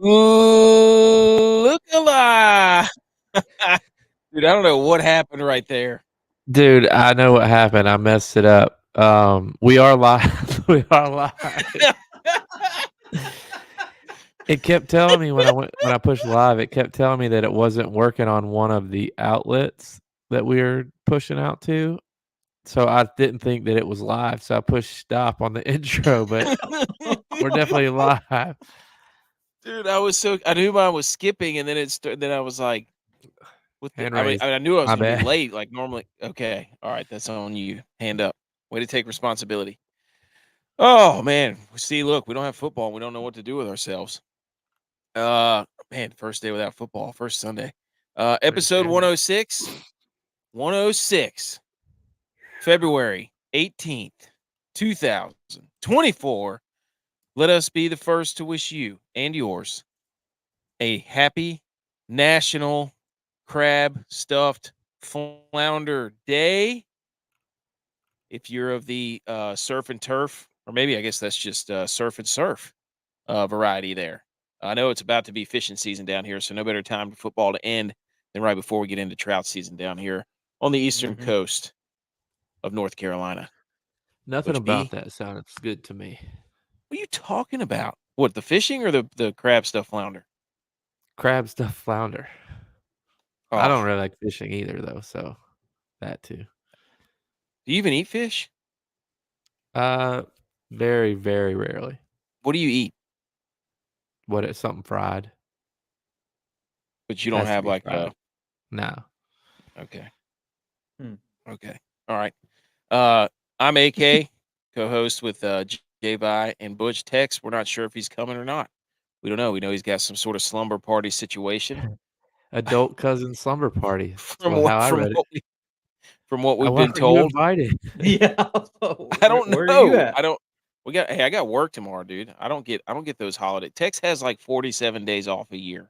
Look alive. Dude, I don't know what happened right there. Dude, I know what happened. I messed it up. We are live. We are live. It kept telling me when I pushed live, it kept telling me that it wasn't working on one of the outlets that we were pushing out to. So I didn't think that it was live. So I pushed stop on the intro, but we're definitely live. Dude, I knew mine was skipping, and then I was like, what the Hand raised. I knew I was My gonna be bad. late, like, normally. Okay, alright, that's on you. Hand up. Way to take responsibility. Oh, man. See, look, we don't have football, we don't know what to do with ourselves. Man, first day without football, first Sunday. Pretty Episode scary. 106, February 18th, 2024. Let us be the first to wish you and yours a happy National Crab Stuffed Flounder Day. If you're of the surf and turf, or maybe I guess that's just surf and surf variety there. I know it's about to be fishing season down here, so no better time for football to end than right before we get into trout season down here on the eastern Mhm. coast of North Carolina. Nothing Butch about B, that sounds good to me. what are you talking about? What, the fishing or the crab stuff flounder? Crab stuffed flounder. I don't Oh, really like fishing either, though. So that too. do you even eat fish? Uh, very, very rarely. What do you eat? What is something fried? But you don't Has to have be like fried. a No. okay, Hmm. okay, all right. Uh, I'm AK, co-host with J.Vi and Butch Tex. We're not sure if he's coming or not. We don't know. We know he's got some sort of slumber party situation. Adult cousin slumber party. That's from what how I from read it. what we from what we've Why been aren't you told. invited? Yeah. I Where don't where are you know. at? I don't. I got work tomorrow, dude. I don't get those holiday. Tex has like 47 days off a year.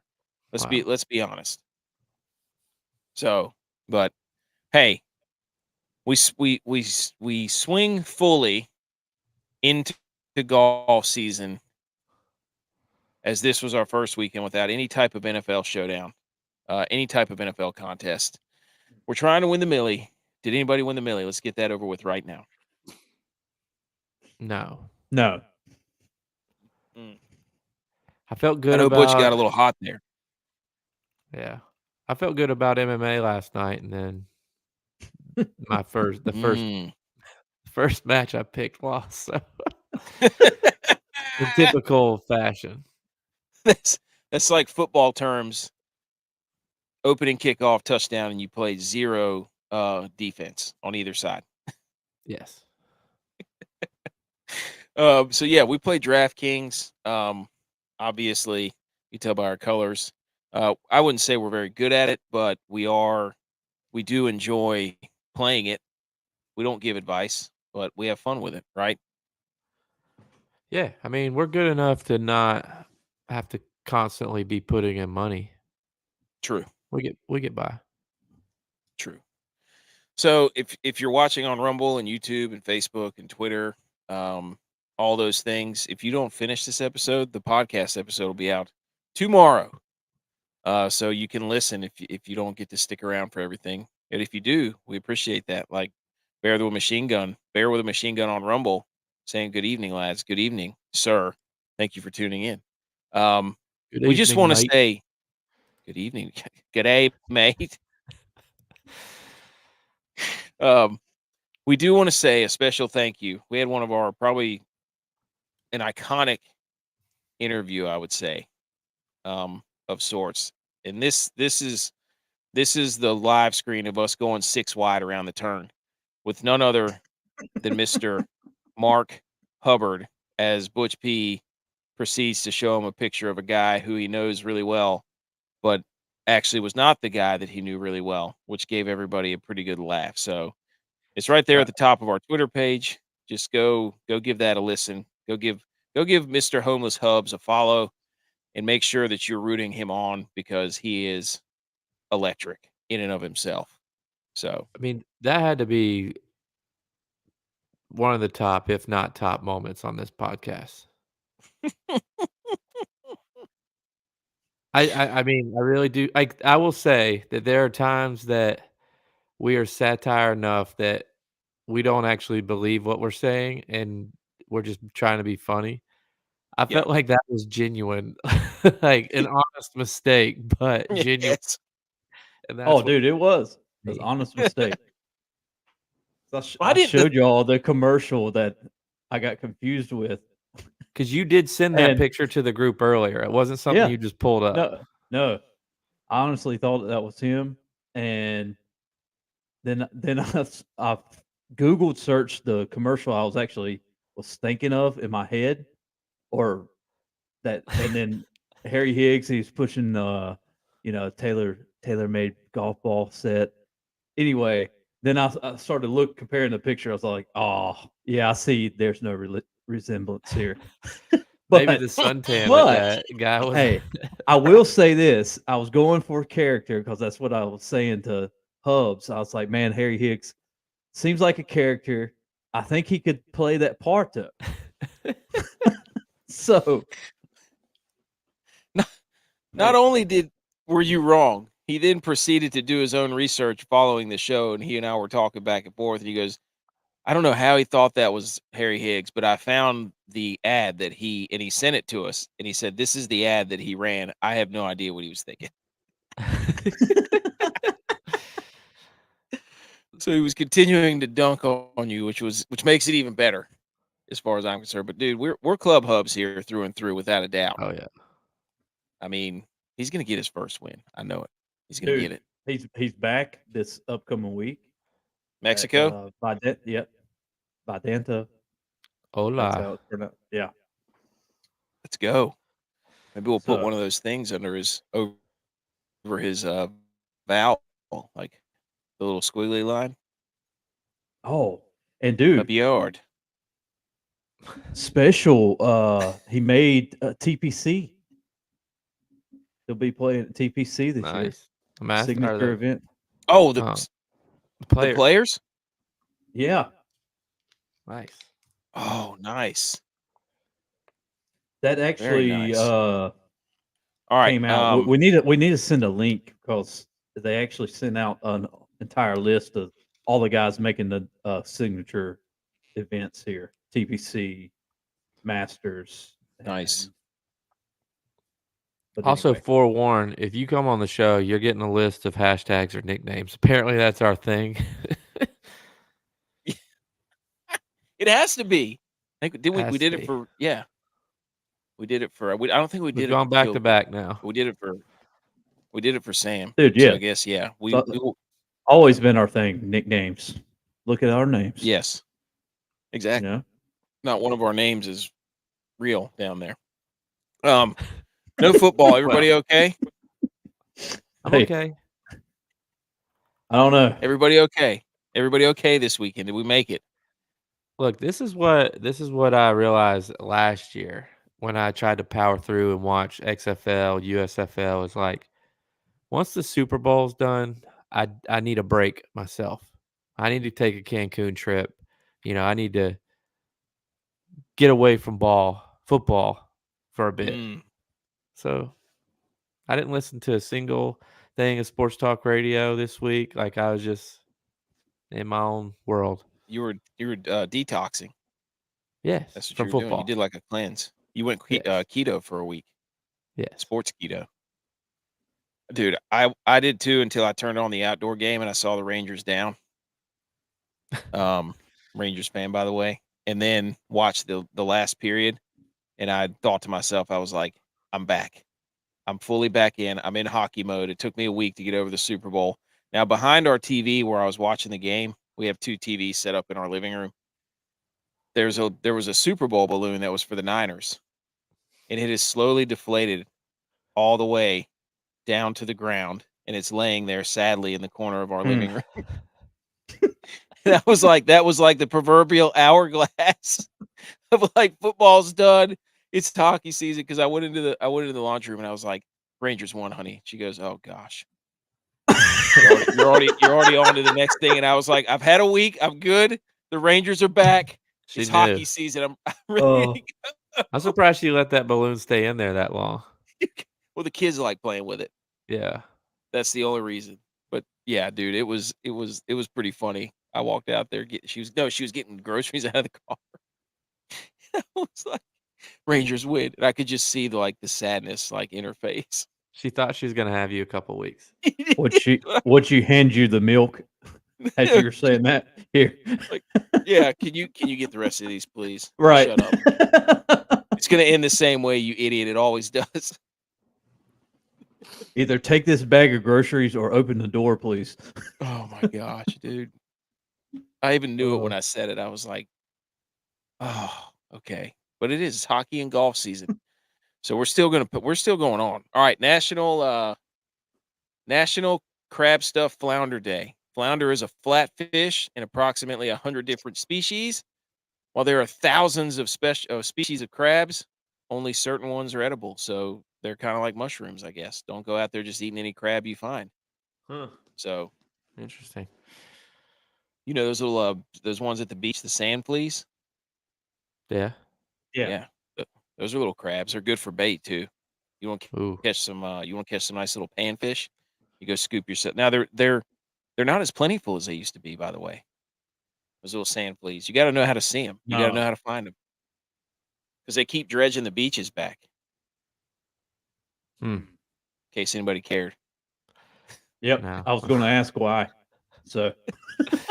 Wow. Let's be honest. So, but hey, we swing fully into golf season, as this was our first weekend without any type of NFL showdown, any type of NFL contest. We're trying to win the Millie. Did anybody win the Millie? Let's get that over with right now. No. No. Mm. I felt I good know Butch got about a little hot there. yeah. I felt good about MMA last night, and then the Mm. first match I picked lost. So in typical fashion. that's that's like football terms. Opening kickoff touchdown, and you play zero defense on either side. Yes. So yeah, we play DraftKings. Obviously, you tell by our colors. I wouldn't say we're very good at it, but we do enjoy playing it. We don't give advice, but we have fun with it, right? Yeah. I mean, we're good enough to not have to constantly be putting in money. True, We get by. true. So if you're watching on Rumble and YouTube and Facebook and Twitter, um, all those things, if you don't finish this episode, the podcast episode will be out tomorrow. So you can listen if you don't get to stick around for everything. And if you do, we appreciate that. Like Bear with a machine gun on Rumble, saying good evening, lads. Good evening, sir. Thank you for tuning in. Um, Good we just evening, want to mate. say good evening, good day, mate. Um, we do want to say a special thank you. We had one of our probably an iconic interview, I would say, of sorts. And this is the live screen of us going six wide around the turn with none other than Mr. Mark Hubbard, as Butch P proceeds to show him a picture of a guy who he knows really well, but actually was not the guy that he knew really well, which gave everybody a pretty good laugh. So it's right there at Right. the top of our Twitter page. Just go give that a listen. Go give Mr. Homeless Hubs a follow, and make sure that you're rooting him on, because he is electric in and of himself. So I mean, that had to be one of the top, if not top moments on this podcast. I mean, I really do. I will say that there are times that we are satire enough that we don't actually believe what we're saying, and we're just trying to be funny. I Yeah. felt like that was genuine, like an honest mistake, but genuine, Yes. and Oh, that's what dude, it was. It was an me. honest mistake. Why I didn't the showed y'all the commercial that I got confused with. 'Cause you did send that And picture to the group earlier. It wasn't something yeah, you just pulled up. no, I honestly thought that was him. And then I Googled searched the commercial I was thinking of in my head, or that, and then Harry Higgs, he's pushing tailor made golf ball set. Anyway, then I started comparing the picture. I was like, oh yeah, I see. There's no resemblance here. Maybe but the suntan that but that guy was hey, I will say this: I was going for character because that's what I was saying to Hubs. I was like, man, Harry Higgs seems like a character. I think he could play that part though. So not hey, only were you wrong, he then proceeded to do his own research following the show, and he and I were talking back and forth, and he goes, I don't know how he thought that was Harry Higgs, but I found the ad that he sent it to us, and he said, "This is the ad that he ran." I have no idea what he was thinking. So he was continuing to dunk on you, which makes it even better as far as I'm concerned. But dude, we're club hubs here through and through, without a doubt. Oh, yeah. I mean, he's gonna get his first win. I know it. He's gonna get dude, it. he's back this upcoming week at Mexico, Yep, Vidanta. That's Hola. how it's pronounced. Yeah. let's go. Maybe we'll put So, one of those things under his over his valve, like the little squiggly line. oh, and Up dude, yard. special. He made TPC. He'll be playing at TPC this year. Nice. The master or Signature the event. Oh, the the players. players. Yeah, Nice. Oh, nice. that Very actually nice. All right. came out. We need to send a link because they actually sent out an entire list of all the guys making the signature events here: TPC, Masters, Nice. and but Also, anyway, forewarn, if you come on the show, you're getting a list of hashtags or nicknames. Apparently, that's our thing. It has to be. I think did we Has to did it be. for we did it for I don't think we We've did it gone back to till back now. we did it for Sam. dude, So yeah, I guess yeah. so, We will, always been our thing. Nicknames. Look at our names. yes. You Exactly. know. Not one of our names is real down there. No football. Everybody Well, okay? I'm hey, okay. I don't know. Everybody okay? Everybody okay this weekend? Did we make it? Look, this is what I realized last year when I tried to power through and watch XFL, USFL. Is like once the Super Bowl's done, I need a break myself. I need to take a Cancun trip. I need to get away from football for a bit. Mm, So I didn't listen to a single thing of sports talk radio this week. Like I was just in my own world. you were detoxing. Yes, That's what you from were doing. You did football. like a cleanse. You went Yes, keto for a week. yes. Sports keto. Dude, I did too until I turned on the outdoor game and I saw the Rangers down. Um, Rangers fan, by the way, and then watched the last period, and I thought to myself, I was like, I'm back. I'm fully back in. I'm in hockey mode. It took me a week to get over the Super Bowl. Now, behind our TV where I was watching the game, we have two TVs set up in our living room. There was a Super Bowl balloon that was for the Niners, and it has slowly deflated all the way down to the ground, and it's laying there sadly in the corner of our Hmm. living room. That was like the proverbial hourglass of like football's done. It's hockey season because I went into the laundry room and I was like, Rangers won, honey. She goes, oh gosh. You're already on to the next thing. And I was like, I've had a week. I'm good. The Rangers are back. She It's knew. hockey season. I'm ready Oh, to go. I'm surprised she let that balloon stay in there that long. Well, the kids like playing with it. Yeah. That's the only reason. But yeah, dude, it was pretty funny. I walked out there. She was getting groceries out of the car. I was like, Rangers win, and I could just see the sadness in her face. She thought she was gonna have you a couple weeks. Would she hand you the milk as you were saying that? Here. Like, yeah, can you get the rest of these, please? Right. Shut up. It's gonna end the same way, you idiot. It always does. Either take this bag of groceries or open the door, please. Oh my gosh, dude. I even knew it when I said it. I was like, oh, okay. But it's hockey and golf season. So we're still going on. All right, National Crab Stuff Flounder Day. Flounder is a flatfish in approximately 100 different species. While there are thousands of species of crabs, only certain ones are edible. So they're kind of like mushrooms, I guess. Don't go out there just eating any crab you find. Huh. So Interesting. you know those little those ones at the beach, the sand fleas? Yeah. Yeah. Those are little crabs. They're good for bait too. You want to Ooh. catch some nice little panfish, you go scoop yourself. Now they're not as plentiful as they used to be, by the way. Those little sand fleas. You got to know how to see them. You got to know No. how to find them. Because they keep dredging the beaches back. Hmm. In case anybody cared. Yep. No. I was going to ask why. So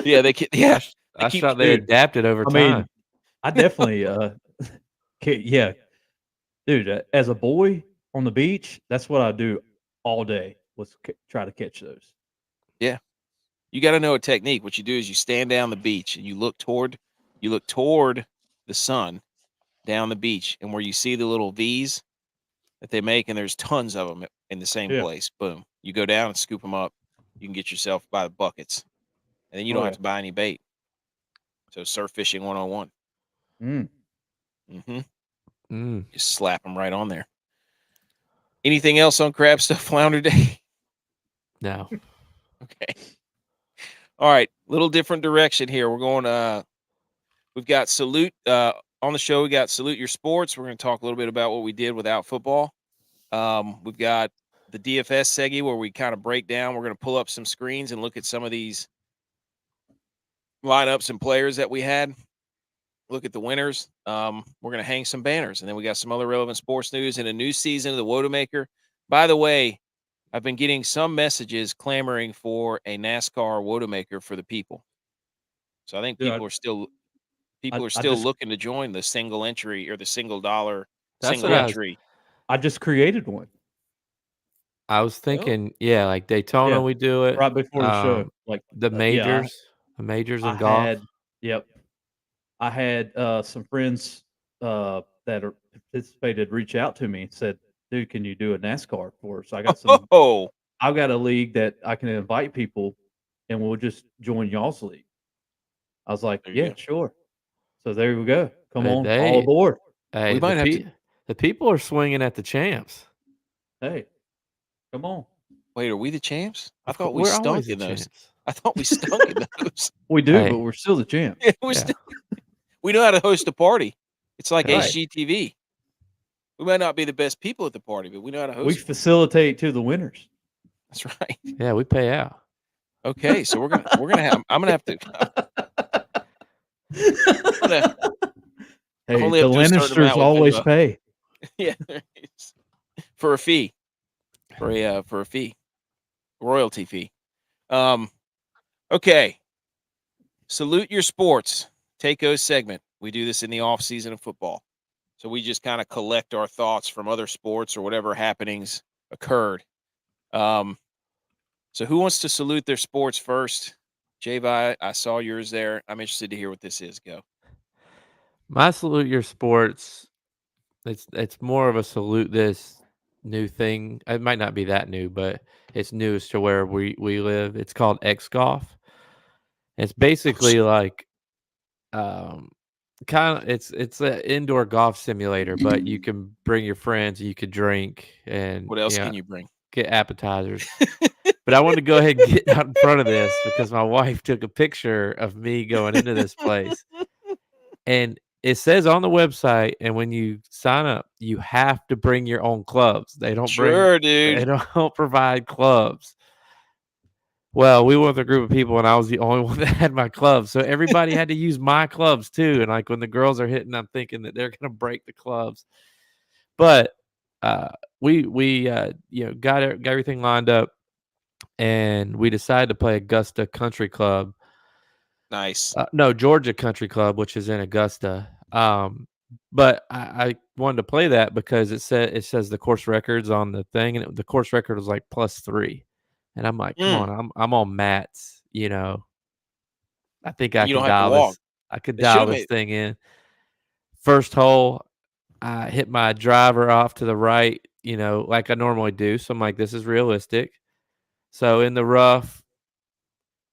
Yeah, they I keep thought they adapted over I time. mean, I definitely yeah. Dude, as a boy on the beach, that's what I do all day was try to catch those. Yeah. You got to know a technique. What you do is you stand down the beach and you look toward the sun down the beach, and where you see the little V's that they make, and there's tons of them in the same Yeah. place. Boom. You go down and scoop them up. You can get yourself by the buckets. And then you don't have to buy any bait. So surf fishing 101. Mm. Just slap them right on there. Anything else on Crab Stuff Flounder Day? No. Okay. All right. Little different direction here. We're going we've got Salute on the show. We got Salute Your Sports. We're going to talk a little bit about what we did without football. We've got the DFS seggy where we kind of break down. We're going to pull up some screens and look at some of these lineups and players that we had. Look at the winners. We're going to hang some banners, and then we got some other relevant sports news and a new season of the Wodamaker. By the way, I've been getting some messages clamoring for a NASCAR Wodamaker for the people. So I think people are still looking to join the single entry or the single dollar single entry. I just created one. I was thinking, yeah, like Daytona, we do it right before the show. Like the majors, in golf. I had some friends that are participated reach out to me and said, "Dude, can you do a NASCAR for us?" So I got some. I've got a league that I can invite people, and we'll just join y'all's league. I was like, "Yeah, sure." So there we go. Come on, all aboard. Hey, we might have to. The people are swinging at the champs. Hey, come on. Wait, are we the champs? I thought we're stunk always in the those. champs. I thought we stunk in those. We do, but we're still the champs. We know how to host a party. It's like Right. HGTV. We might not be the best people at the party, but we know how to host. We facilitate to the winners. That's right. Yeah, we pay out. Okay, so we're gonna have. I'm gonna have to. Hey, the Lannisters always pay. Yeah, for a fee, for a fee, royalty fee. Okay. Salute Your Sports. Take-O segment. We do this in the off season of football. So we just kind of collect our thoughts from other sports or whatever happenings occurred. So who wants to salute their sports first? J-Vi, I saw yours there. I'm interested to hear what this is. Go. My Salute Your Sports, it's more of a salute this new thing. It might not be that new, but it's new as to where we live. It's called X Golf. It's basically like it's an indoor golf simulator, but you can bring your friends, you could drink, and what else can you bring? Get appetizers. But I wanted to go ahead and get out in front of this because my wife took a picture of me going into this place. And it says on the website, and when you sign up, you have to bring your own clubs. They don't Sure, They dude. don't provide clubs. Well, we were with a group of people, and I was the only one that had my clubs, so everybody had to use my clubs too. And like when the girls are hitting, I'm thinking that they're gonna break the clubs. But we got everything lined up, and we decided to play Augusta Country Club. Nice. No, Georgia Country Club, which is in Augusta. But I wanted to play that because it says the course records on the thing, and the course record was like +3, and I'm like, come on, I'm on mats, I think I You don't could have to dial walk. this. I could They should dial have this made. thing in. First hole, I hit my driver off to the right, like I normally do. So I'm like, this is realistic. So in the rough,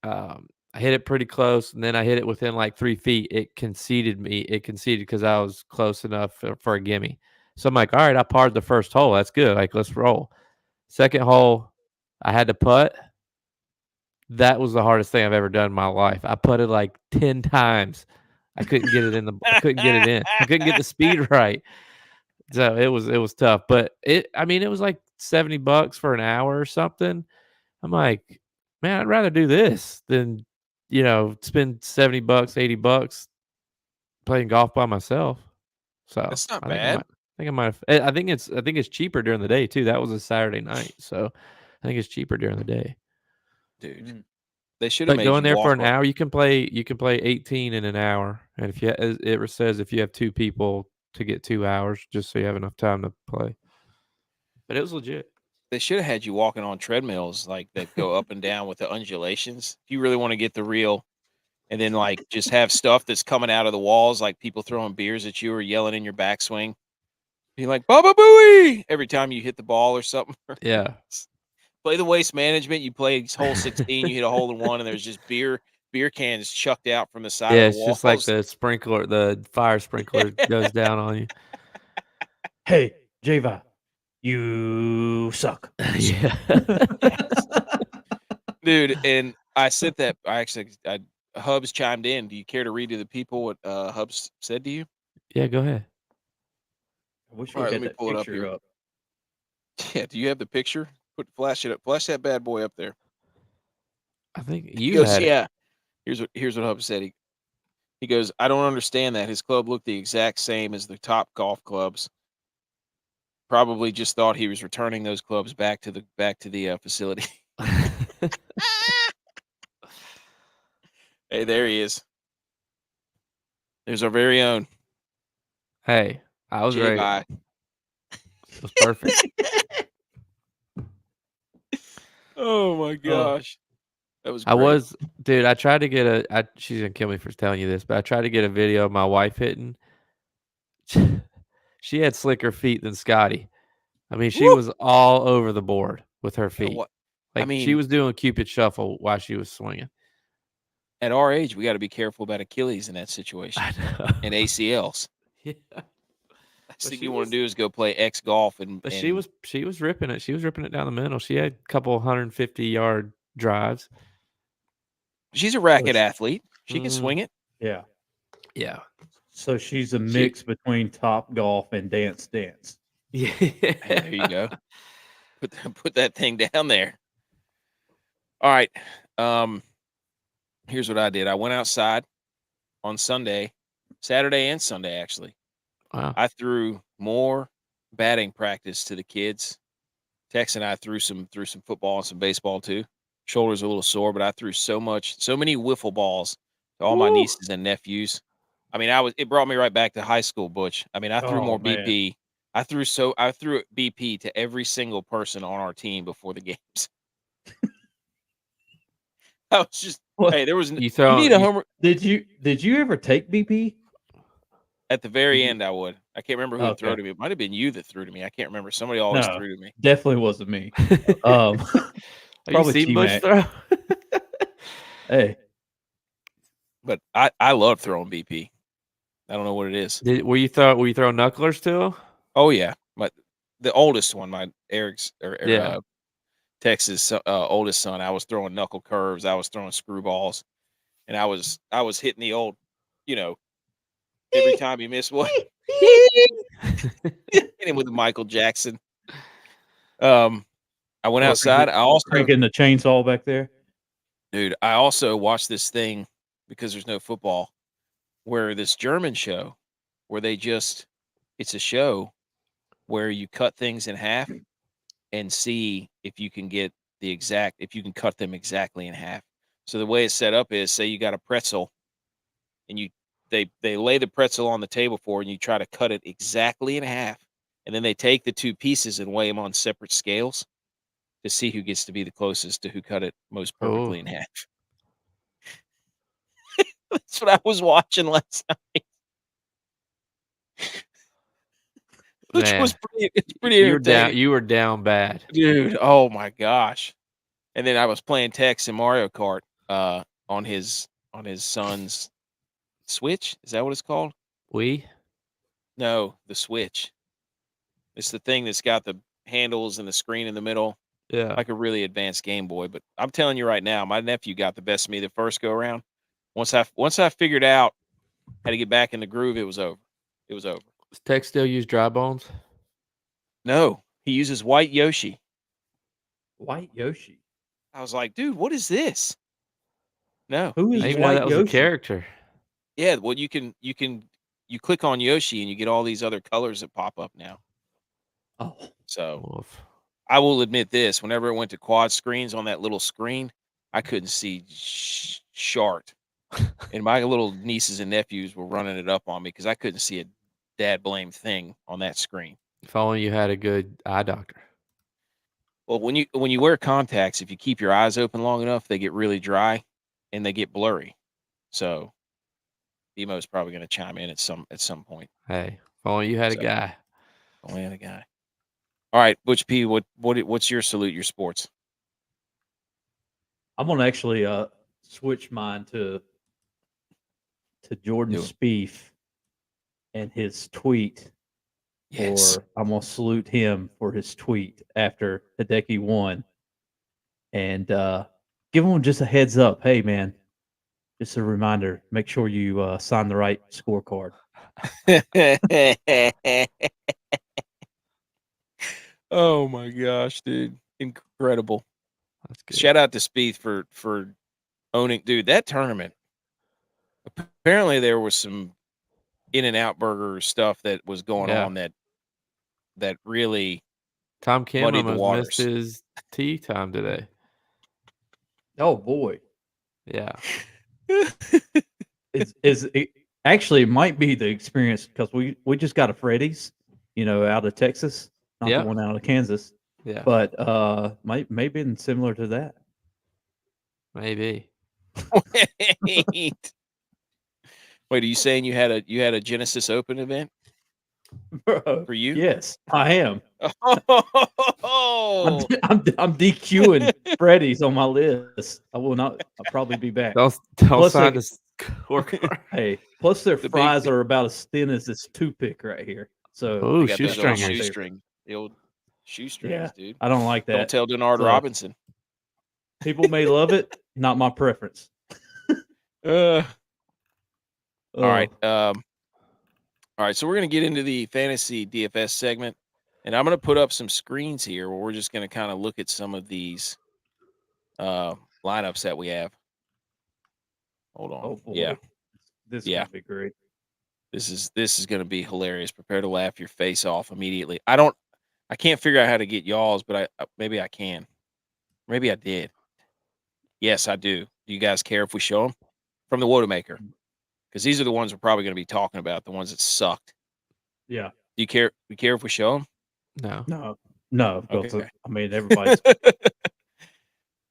I hit it pretty close, and then I hit it within like 3 feet. It conceded because I was close enough for a gimme. So I'm like, all right, I parred the first hole. That's good. Like, let's roll. Second hole, I had to putt. That was the hardest thing I've ever done in my life. I putted like 10 times. I couldn't get it in. I couldn't get it in. I couldn't get the speed right. So it was tough. But it was like $70 for an hour or something. I'm like, man, I'd rather do this than, spend $70, $80 playing golf by myself. So That's not I think I bad, might. I think it's cheaper during the day too. That was a Saturday night, so I think it's cheaper during the day. dude. They should have But made going you there for walk. an hour, you can play 18 in an hour, and it says if you have 2 people to get 2 hours, just so you have enough time to play. But it was legit. They should have had you walking on treadmills like that go up and down with the undulations. If you really want to get the real, and then like just have stuff that's coming out of the walls, like people throwing beers at you or yelling in your backswing. Be like Baba Booey every time you hit the ball or something. Yeah. Play the waste management. You play hole 16, you hit a hole in one, and there's just beer cans chucked out from the side of Yeah, the it's just like walls. the fire sprinkler goes down on you. Hey, Java, you suck. Yeah. Yes. Dude, and I said that Hubs chimed in. Do you care to read to the people what Hubs said to you? Yeah, go ahead. I wish All we right, let had me that pull it up picture here. up. Yeah, do you have the picture? Flash it up. Flash that bad boy up there. I think He you goes, had it. yeah. Here's what Hubs said. He goes, I don't understand that. His club looked the exact same as the top golf clubs. Probably just thought he was returning those clubs back to the facility. Hey, there he is. There's our very own Hey, I was ready. J-Vi. It was perfect. Oh my gosh. That was great. Dude, I tried to get she's gonna kill me for telling you this, but I tried to get a video of my wife hitting. She had slicker feet than Scotty. I mean, she Woo! was all over the board with her Yeah, feet. what I Like, she mean, was doing Cupid shuffle while she was swinging. at our age, we gotta be careful about Achilles in that situation I know. and ACLs. Yeah. Last But thing she you wanna was do is go play X golf and but she was ripping it. She was ripping it down the middle. She had a couple 150-yard drives. she's a racket sh- athlete. She can swing it. Yeah. Yeah. So she's a She mix between Top Golf and Dance. Yeah. Hey, there you go. Put that thing down there. All right. Here's what I did. I went outside on Sunday, Saturday and Sunday actually. Wow. I threw more batting practice to the kids. Tex and I threw some football and some baseball too. Shoulders a little sore, but I threw so many wiffle balls to all my Woo. nieces and nephews. I mean, it brought me right back to high school, Butch. I mean, I threw more Man. BP. I threw BP to every single person on our team before the games. I was just hey, there was You you need a homer Did you ever take BP? at the very Did you- end. I would. I can't remember who threw Okay. to me. It might have been you that threw to me. I can't remember. Somebody always No, threw to me. definitely wasn't me. Have you Probably seen Bush T-Mac. throw? Hey, But I love throwing BP. I don't know what it is. Were you throwing knucklers to him? Oh yeah, the oldest one, my Yeah. Texas oldest son. I was throwing knuckle curves. I was throwing screwballs, and I was hitting the old, every time he missed one. Hit him with Michael Jackson. I went outside. I also, cranking the chainsaw back there. dude, I also watched this thing because there's no football, where this German show, where it's a show where you cut things in half and see if you can get if you can cut them exactly in half. So the way it's set up is, say you got a pretzel, and they lay the pretzel on the table for you, and you try to cut it exactly in half, and then they take the two pieces and weigh them on separate scales to see who gets to be the closest to who cut it most perfectly in half. That's what I was watching last night. Which was it's pretty entertaining. You were down bad. Dude, oh my gosh. And then I was playing Tex and Mario Kart on his son's Switch. Is that what it's called? No, the Switch. It's the thing that's got the handles and the screen in the middle. Yeah. Like a really advanced Game Boy. But I'm telling you right now, my nephew got the best of me the first go around. Once I figured out how to get back in the groove, it was over. It was over. Does Tex still use dry bones? No, he uses White Yoshi. White Yoshi. I was like, dude, what is this? No. Who I is didn't even know White that was a Yoshi? character. Yeah, well, you click on Yoshi and you get all these other colors that pop up now. Oh, So Wolf. I will admit this: whenever it went to quad screens on that little screen, I couldn't see shart, and my little nieces and nephews were running it up on me because I couldn't see a dad blame thing on that screen. If only you had a good eye doctor. Well, when you wear contacts, if you keep your eyes open long enough, they get really dry and they get blurry. So Emo's probably going to chime in at some point. Hey, if only you had a guy. Only had a guy. All right, Butch P, what's your salute your sports? I'm gonna actually switch mine to Jordan Spieth and his tweet. Yes. Or I'm gonna salute him for his tweet after Hideki won, and give him just a heads up. Hey, man, just a reminder. Make sure you sign the right scorecard. Oh my gosh, dude. Incredible. That's good. Shout out to Spieth for owning, dude, that tournament. Apparently there was some In-N-Out Burger stuff that was going on that really Tom Kim muddied the almost waters. missed his tee time today. Oh boy. Yeah. It actually might be the experience because we just got a Freddy's, out of Texas, not the one out of Kansas. Yeah. But might been similar to that. Maybe. Wait, are you saying you had a Genesis Open event for you? Yes, I am. Oh, I'm DQing Freddy's on my list. I will not. I'll probably be back. Don't Plus sign the scorecard. Hey, plus their fries are about as thin as this toothpick right here. So oh, the old shoestringers. the old shoestrings, dude. I don't like that. Don't tell Denard Robinson. People may love it, not my preference. All right. All right. So we're going to get into the fantasy DFS segment, and I'm going to put up some screens here where we're just going to kind of look at some of these lineups that we have. Hold on. Oh boy. Yeah. This is going to be great. This is going to be hilarious. Prepare to laugh your face off immediately. I can't figure out how to get y'all's, but maybe I can. Maybe I did. Yes, I do. Do you guys care if we show them from the Wodamaker? Because these are the ones we're probably going to be talking about, the ones that sucked. Yeah. Do you care? We care if we show them? No. Okay. I mean, everybody's.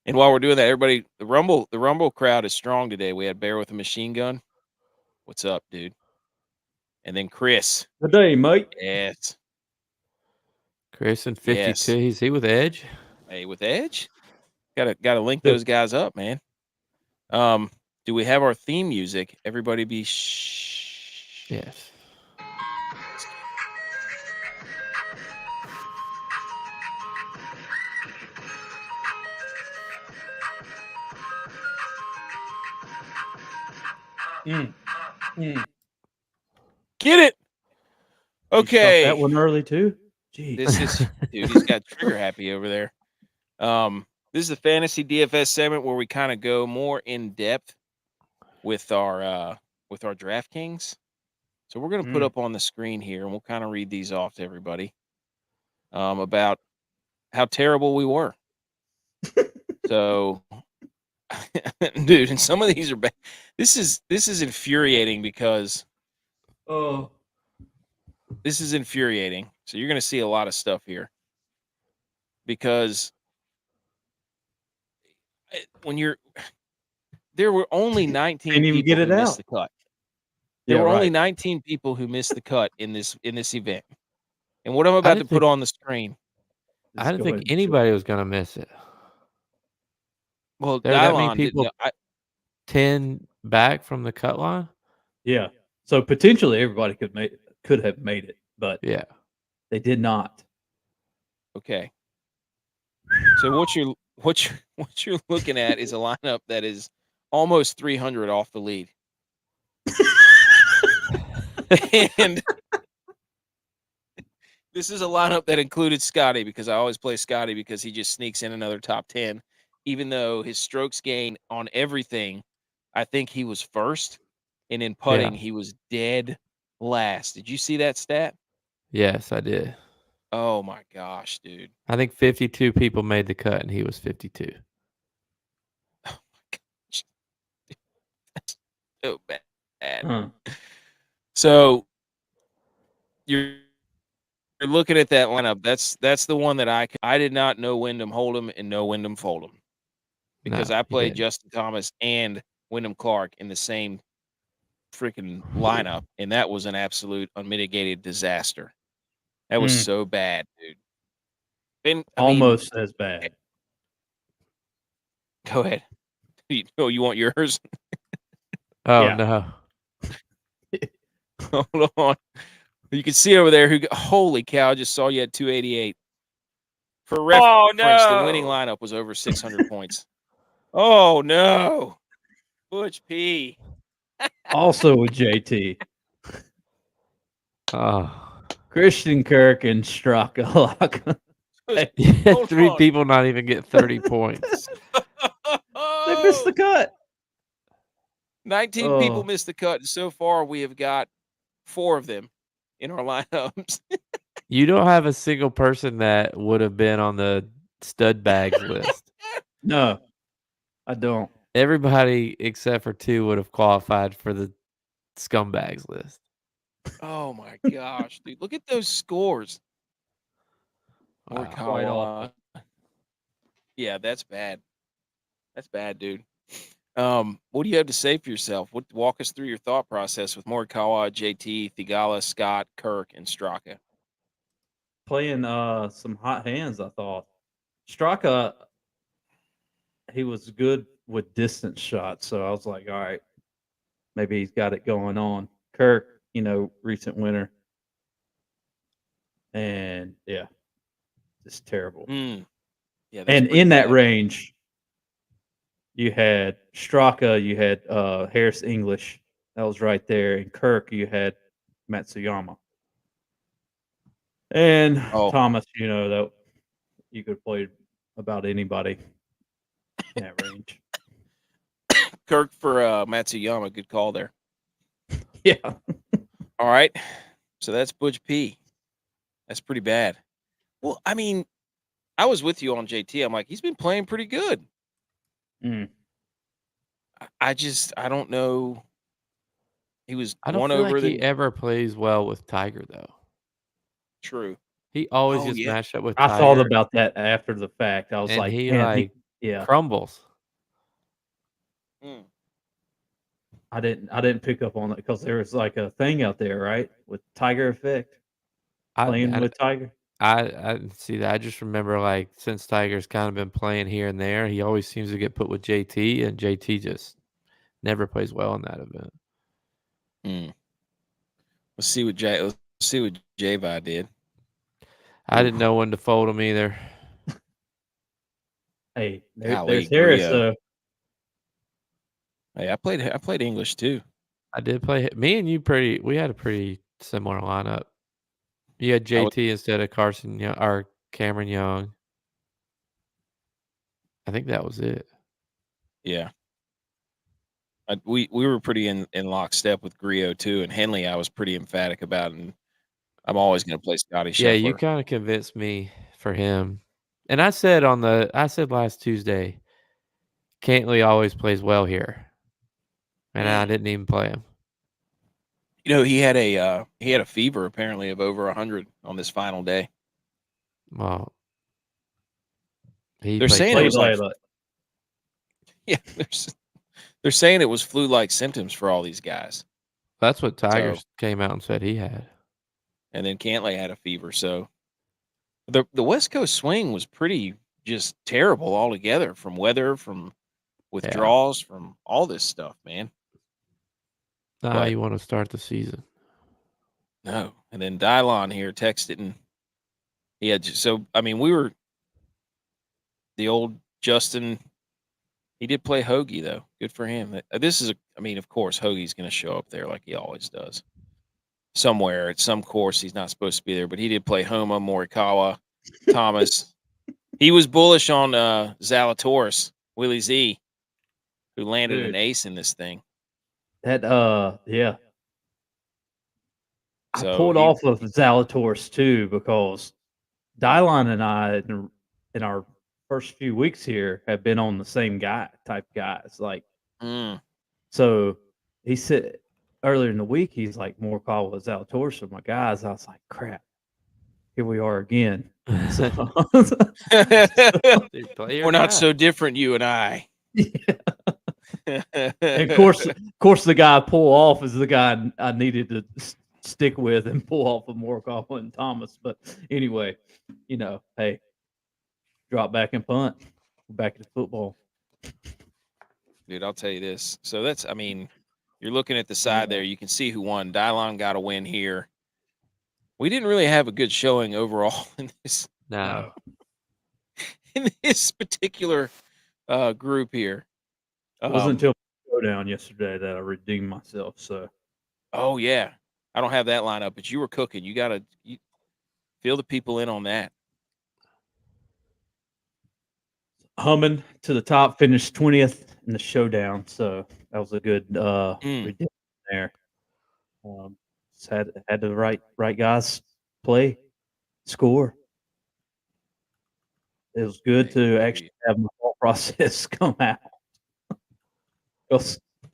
And while we're doing that, everybody, the Rumble crowd is strong today. We had Bear with a Machine Gun. What's up, dude? And then Chris. Good day, mate. Yes. Chris and 52. Yes. Is he with Edge? Hey, with Edge? Gotta link those guys up, man. Do we have our theme music? Everybody be shh. Yes. Get it. You struck Okay. that one early too. Jeez. This is dude. He's got trigger happy over there. This is the fantasy DFS segment where we kind of go more in depth with our DraftKings. So we're going to put up on the screen here, and we'll kind of read these off to everybody about how terrible we were. So, dude, and some of these are bad. This is infuriating because this is infuriating. So you're going to see a lot of stuff here because there were only 19 Can't even people get it who missed out. the cut. Yeah, There were only right. 19 people who missed the cut in this event. And what I'm about to didn't put think- on the screen. I Just didn't go think ahead and show anybody it. was going to miss it. Well, There were that many Dylon didn't people know. 10 back from the cut line. Yeah. So potentially everybody could have made it, but Yeah. they did not. Okay. So what you're looking at is a lineup that is almost 300 off the lead. And this is a lineup that included Scotty because I always play Scotty because he just sneaks in another top 10, even though his strokes gain on everything, I think he was first. And in putting, he was dead last. Did you see that stat? Yes, I did. Oh my gosh, dude. I think 52 people made the cut, and he was 52. Oh my gosh. That's so bad. Huh. So you're looking at that lineup. That's the one that I did not know Wyndham Hold'em and know Wyndham Fold'em because No, I you played didn't. Justin Thomas and Wyndham Clark in the same freaking lineup, and that was an absolute unmitigated disaster. That was so bad, dude. And I mean, Almost as bad. go ahead. You want yours? Oh, Yeah. no. Hold on. You can see over there holy cow, I just saw you at 288. For reference, the winning lineup was over 600 points. Oh no. Butch P. Also with JT. Oh. Christian Kirk and Straka. Hold 3 on. people not even get 30 points. They missed the cut. 19 people missed the cut, and so far we have got 4 of them in our lineups. You don't have a single person that would have been on the stud bags list. No, I don't. Everybody except for 2 would have qualified for the scumbags list. Oh my gosh, dude. Look at those scores. Wow. Quite awful. Yeah, that's bad. That's bad, dude. What do you have to say for yourself? Walk us through your thought process with Morikawa, JT, Thigala, Scott, Kirk, and Straka. Playing some hot hands, I thought. Straka, he was good with distance shots, so I was like, all right, maybe he's got it going on. Kirk, recent winner. And yeah, just terrible. Yeah, that's And pretty in that bad. range, you had Straka, you had Harris English. That was right there. And Kirk, you had Matsuyama. And Thomas, that you could play about anybody in that range. Kirk for Matsuyama. Good call there. Yeah. All right. So that's Butch P. That's pretty bad. Well, I mean, I was with you on JT. I'm like, he's been playing pretty good. I don't know. He was I don't one feel over like than he ever plays well with Tiger, though. True. He always Oh, just yeah. matched up with Tiger. I thought about that after the fact. I was and like, he man, crumbles. I didn't pick up on it because there was like a thing out there, right, with Tiger effect playing with Tiger. I didn't see that. I just remember like since Tiger's kind of been playing here and there, he always seems to get put with JT, and JT just never plays well in that event. Let's see what J-Vi did. I didn't know when to fold him either. Hey, Golly, there's Harris. Hey, I played English too. I did play. Me and you we had a pretty Similar lineup. You had I would- JT instead of Carson Young or Cameron Young. I think that was it. Yeah. We were pretty in lockstep with Griot too, and Henley I was pretty emphatic about, and I'm always going to play Scotty Yeah, you Scheffler. kind of convinced me for him. And I said last Tuesday, Cantley always plays well here. And I didn't even play him. You know, he had a fever apparently of over 100 on this final day. Well, he They're played saying it was like but yeah, they're saying it was flu-like symptoms for all these guys. that's what Tigers came out and said he had. And then Cantley had a fever, so the West Coast swing was pretty just terrible altogether, from weather, from withdrawals, from all this stuff, man. Now But you want to start the season. no. And then Dylon here texted, and so I mean, we were the old Justin. He did play Hoagie though. Good for him. This is I mean, of course, Hoagie's going to show up there like he always does. Somewhere at some course, he's not supposed to be there, but he did play Homa, Morikawa, Thomas. He was bullish on Zalatoris, Willie Z, who landed an ace in this thing. that yeah. So I pulled off of Zalatoris too because Dylon and I in our first few weeks here have been on the same type guys. Like so he said earlier in the week, he's like Morikawa was Zalatoris for my guys. I was like, crap, here we are again. So, we're not so different, you and I. And of course, the guy I pull off is the guy I needed to stick with and pull off of Morikawa and Thomas. But anyway, you know, hey, drop back and punt. Back to football. Dude, I'll tell you this. So that's, I mean, you're looking at the side there. You can see who won. Dylon got a win here. We didn't really have a good showing overall in this. No. In this particular group here. It wasn't until showdown yesterday that I redeemed myself. So. Oh yeah, I don't have that lineup, but you were cooking. You got to fill the people in on that. Humming to the top, finished 20th in the showdown. So that was a good redemption there. Just had the right guys play, score. It was good to actually have my thought process come out.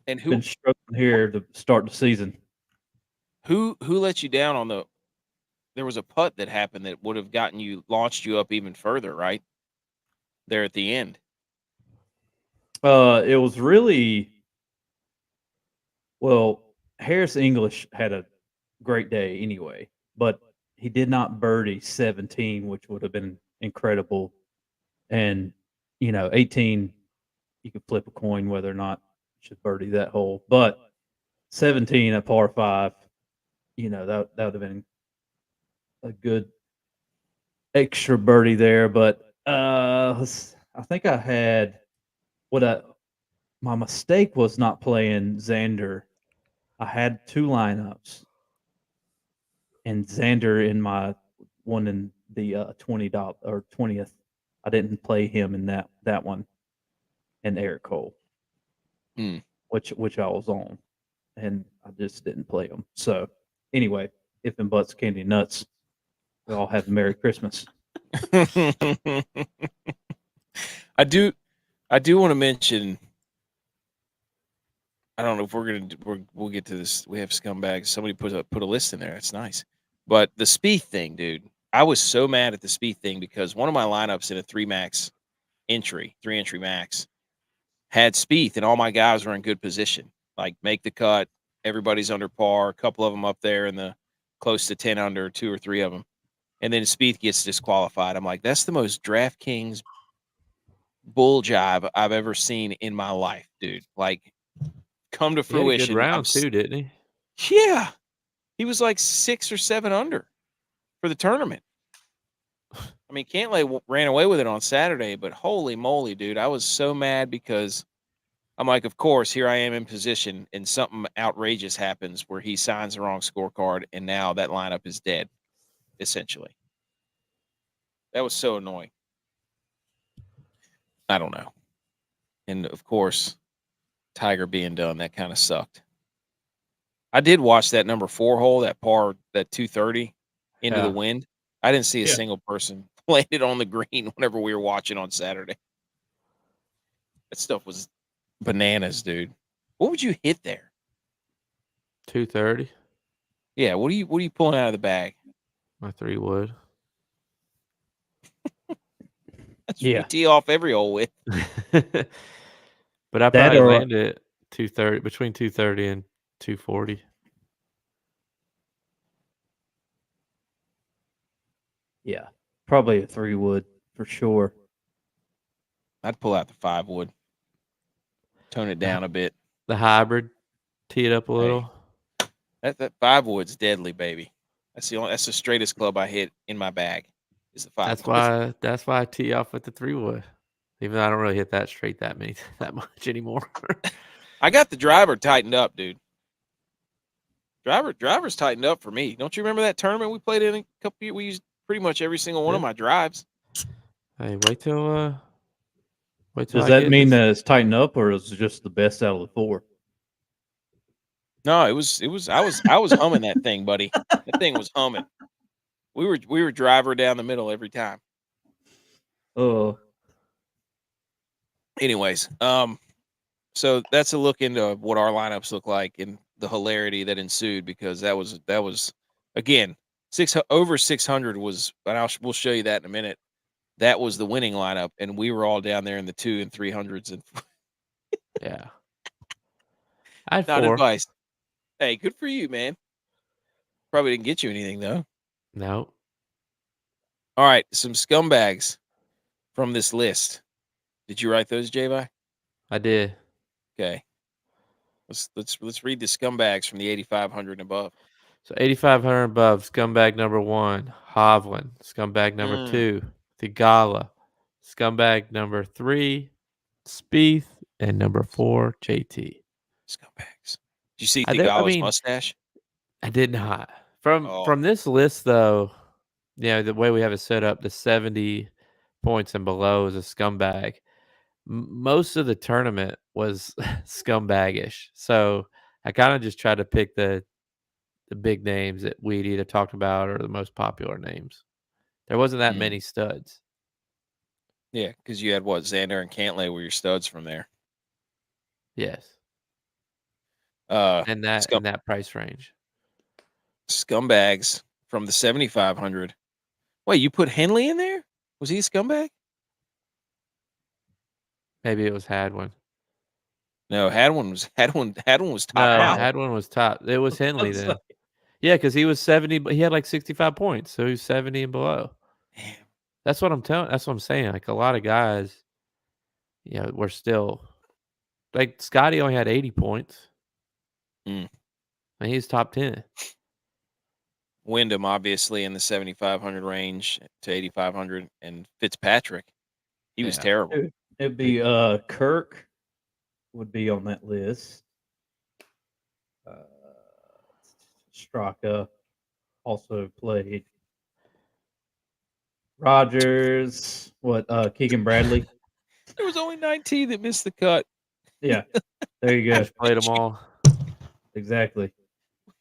And who been struggling here to start the season? Who let you down on the? There was a putt that happened that would have launched you up even further, right? There at the end. It was really well. Harris English had a great day anyway, but he did not birdie 17, which would have been incredible. And 18, you could flip a coin whether or not you should birdie that hole. But 17 at par 5, that would have been a good extra birdie there. But I think I had my mistake was not playing Xander. I had 2 lineups, and Xander in my one in the $20 or 20th. I didn't play him in that one, and Eric Cole, which I was on, and I just didn't play him. So anyway, if and buts, candy and nuts. We all have a Merry Christmas. I do want to mention. I don't know if we'll get to this. We have scumbags. Somebody put a list in there. That's nice. But the Spieth thing, dude, I was so mad at the Spieth thing because one of my lineups in a 3 entry max, had Spieth, and all my guys were in good position. Like make the cut, everybody's under par. A couple of them up there in the close to 10 under, 2 or 3 of them, and then Spieth gets disqualified. I'm like, that's the most DraftKings bull jive I've ever seen in my life, dude. Like, come to fruition. He had a good round too, didn't he? Yeah, he was like 6 or 7 under for the tournament. I mean, Cantlay ran away with it on Saturday, but holy moly, dude, I was so mad because I'm like, of course, here I am in position, and something outrageous happens where he signs the wrong scorecard, and now that lineup is dead, essentially. That was so annoying. I don't know. And of course, Tiger being done, that kind of sucked. I did watch that number 4 hole, that par, that 230 into the Yeah. wind. I didn't see a Yeah. single person land it on the green whenever we were watching on Saturday. That stuff was bananas, dude. What would you hit there? 230. Yeah, what are you pulling out of the bag? My 3-wood. That's what you Yeah. tee off every hole with. But I That probably or- landed 230, between 230 and 240. Yeah. Probably a 3-wood for sure. I'd pull out the 5-wood. Tone it down a bit. The hybrid, tee it up a Hey. little. That 5-wood's deadly, baby. That's the straightest club I hit in my bag. Is the 5-wood. That's why I tee off with the 3-wood. Even though I don't really hit that straight that much anymore. I got the driver tightened up, dude. Driver's tightened up for me. Don't you remember that tournament we played in a couple years? We used pretty much every single one of Yeah. my drives. Hey, wait till Does I that get mean this- that it's tightened up, or is it just the best out of the 4? No, it was I was humming that thing, buddy. That thing was humming. We were driver down the middle every time. Oh, Anyways, so that's a look into what our lineups look like and the hilarity that ensued, because that was again over 600 was, and we'll show you that in a minute. That was the winning lineup, and we were all down there in the 200s and 300s. And Yeah. I had not 4. advice. Hey, good for you, man. Probably didn't get you anything though. No. All right, some scumbags from this list. Did you write those, J-Vi? I did. Okay. Let's read the scumbags from the 8,500 and above. So 8,500 above, scumbag number 1, Hovland. Scumbag number 2, Thigala. Scumbag number 3, Spieth. And number 4, JT. Scumbags. Did you see I Thigala's mean- mustache? I did not. Oh. From this list, though, the way we have it set up, the 70 points and below is a scumbag. Most of the tournament was scumbaggish. So I kind of just tried to pick the big names that we'd either talked about or the most popular names. There wasn't that many studs. Yeah, because you had what, Xander and Cantlay were your studs from there. Yes. Uh, And that Scum- in that price range. Scumbags from the 7,500. Wait, you put Henley in there? Was he a scumbag? Maybe it was Hadwin. No, Hadwin was top. No, out. Hadwin was top. It was Henley was then. like- Yeah, because he was 70, but he had like 65 points. So he was 70 and below. Damn. That's what I'm saying. Like a lot of guys, were still like Scotty only had 80 points. Mm. And he's top 10. Wyndham obviously in the 7,500 range to 8,500, and Fitzpatrick, he was Yeah. terrible. it'd be Kirk would be on that list. Straka also played. Rogers, Keegan Bradley. There was only 19 that missed the cut. Yeah, there you go. Just played them all. Exactly.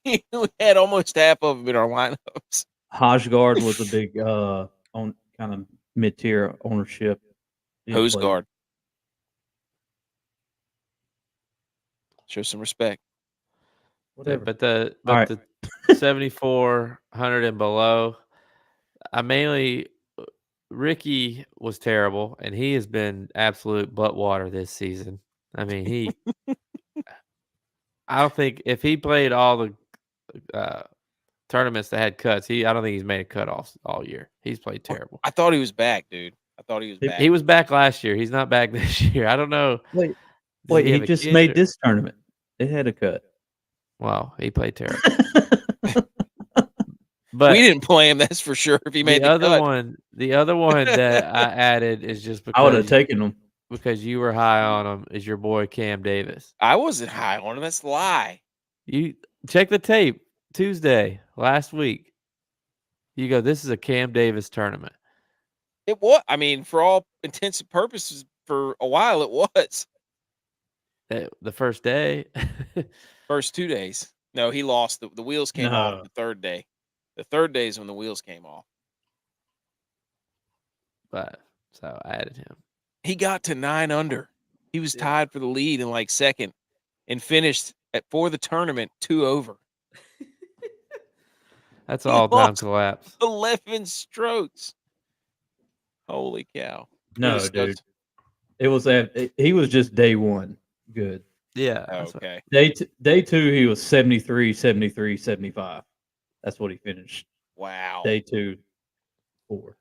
We had almost half of them in our lineups. Hojgaard was a big on kind of mid-tier ownership. He played. Hoseguard. Show some respect. Yeah, Whatever. but the All right. 7,400 and below, Ricky was terrible, and he has been absolute butt water this season. I mean, I don't think if he played all the tournaments that had cuts, I don't think he's made a cut all year. He's played terrible. I thought he was back, dude. I thought he was back. He was back last year. He's not back this year. I don't know. Wait, Does he have a just kid made or- this tournament. It had a cut. Well, he played terrible. But we didn't play him, that's for sure. If he made the other cut. one, the other one that I added is just because I would have taken him. because you were high on him is your boy Cam Davis. I wasn't high on him. That's a lie. You check the tape Tuesday last week. You go, this is a Cam Davis tournament. It was. I mean, for all intents and purposes, for a while it was. The first day. First 2 days. No, he lost. The wheels came off the third day. The third day is when the wheels came off. But so I added him. He got to 9 under. He was tied for the lead in like second and finished for the tournament 2 over. That's He all time lost collapse. 11 strokes. Holy cow. No, dude. It was he was just day one. Good. Yeah. Okay. Day two, he was 73, 73, 75. That's what he finished. Wow. Day 2, 4.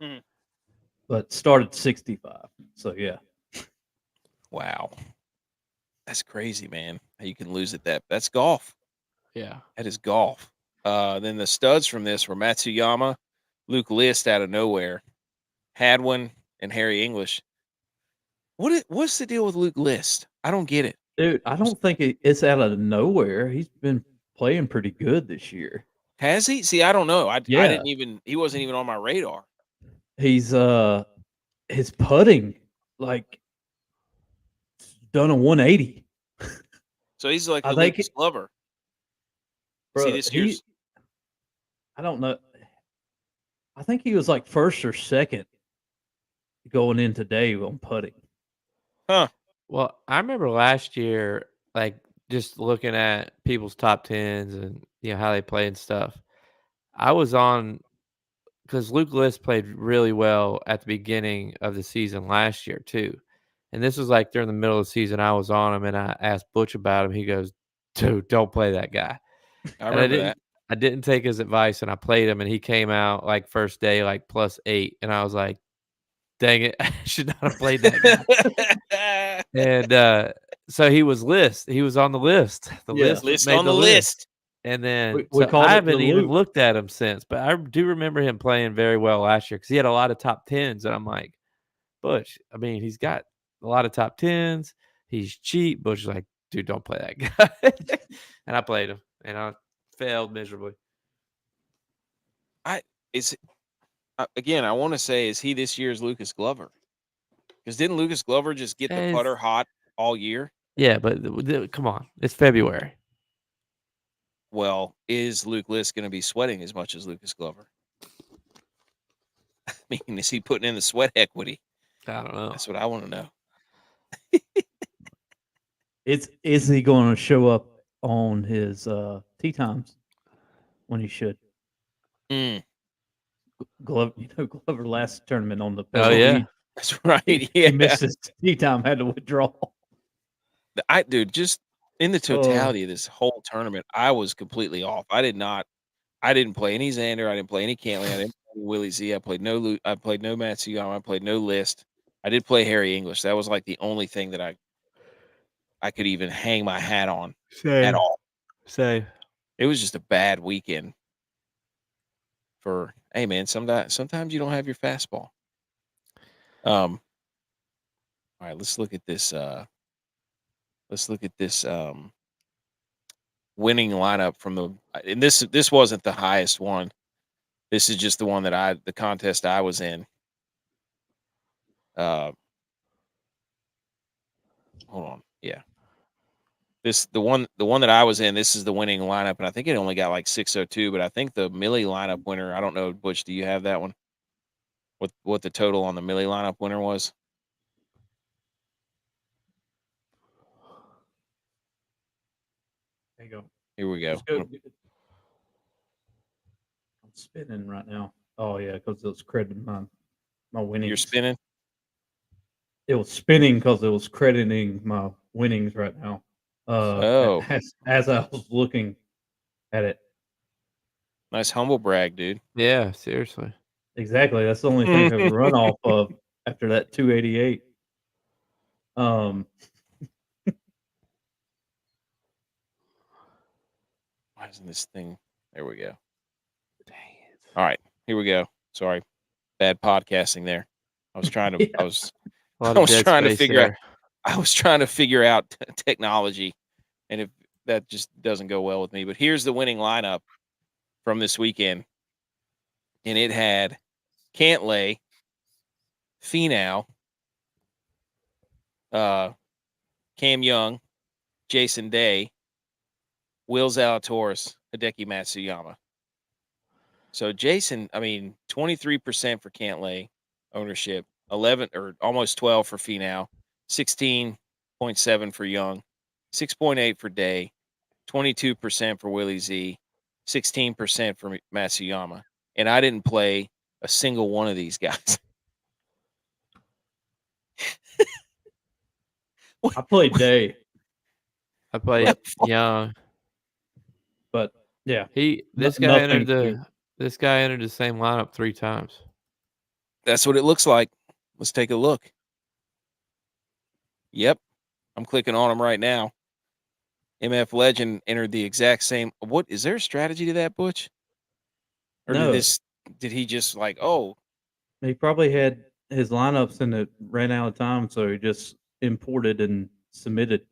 Hmm. But started 65. So yeah. Wow. That's crazy, man. How you can lose at that. That's golf. Yeah. That is golf. Then the studs from this were Matsuyama, Luke List out of nowhere, Hadwin, and Harry English. What's the deal with Luke List? I don't get it. Dude, I don't think it's out of nowhere. He's been playing pretty good this year. Has he? See, I don't know. I Yeah. didn't even. He wasn't even on my radar. He's his putting like done a 180. So he's like I the think Lucas Glover. Bro, See, this year's. I don't know. I think he was like first or second going in today on putting. Huh. Well, I remember last year, like just looking at people's top tens and how they play and stuff. I was on because Luke List played really well at the beginning of the season last year too. And this was like during the middle of the season, I was on him and I asked Butch about him. He goes, dude, don't play that guy. I remember that. I didn't take his advice and I played him and he came out like first day, like +8. And I was like, dang it, I should not have played that guy. And so he was He was on the list. The list made on the list. And then We I haven't even looked at him since, but I do remember him playing very well last year because he had a lot of top tens. And I'm like, Butch, I mean, he's got a lot of top tens. He's cheap. Butch is like, dude, don't play that guy. And I played him, and I failed miserably. Again, I want to say, is he this year's Lucas Glover? Because didn't Lucas Glover just get the putter hot all year? Yeah, but come on, it's February. Well, is Luke List going to be sweating as much as Lucas Glover? I mean, is he putting in the sweat equity? I don't know. That's what I want to know. Is he going to show up on his tee times when he should? Glover last tournament on the Oh yeah, that's right. He missed his tee time, had to withdraw. Dude, just in the totality of this whole tournament, I was completely off. I didn't play any Xander. I didn't play any Cantley. I didn't play Willie Z. I played no Matsuyama. I played no List. I did play Harry English. That was like the only thing that I could even hang my hat on at all. Same. It was just a bad weekend. Hey man, sometimes you don't have your fastball. All right, let's look at this. Winning lineup from and this wasn't the highest one. This is just the one that the contest I was in. Hold on. Yeah. The one that I was in, this is the winning lineup, and I think it only got like 602, but I think the Millie lineup winner, I don't know, Butch, do you have that one? What the total on the Millie lineup winner was? There you go. Here we go. I'm spinning right now. Oh yeah, because it was crediting my winnings. You're spinning? It was spinning because it was crediting my winnings right now. As I was looking at it. Nice humble brag, dude. Yeah, seriously. Exactly. That's the only thing I could run off of after that 288. Why isn't this thing? There we go. Dang it. All right, here we go. Sorry. Bad podcasting there. I was trying to. Yeah. I was. A lot I of was dead trying to space figure out. there. I was trying to figure out technology, and if that just doesn't go well with me. But here's the winning lineup from this weekend, and it had Cantlay, Finau, Cam Young, Jason Day, Will Zalatoris, Hideki Matsuyama. So Jason, 23% for Cantlay ownership, 11 or almost 12 for Finau, 16.7 for Young, 6.8 for Day, 22% for Willie Z, 16% for Matsuyama. And I didn't play a single one of these guys. I played Day, I played Young. but yeah, This guy entered the same lineup 3 times. That's what it looks like. Let's take a look. Yep. I'm clicking on him right now. MF Legend entered the exact same. What is there a strategy to that, Butch? Or No. did he just like, oh, he probably had his lineups and it ran out of time, so he just imported and submitted,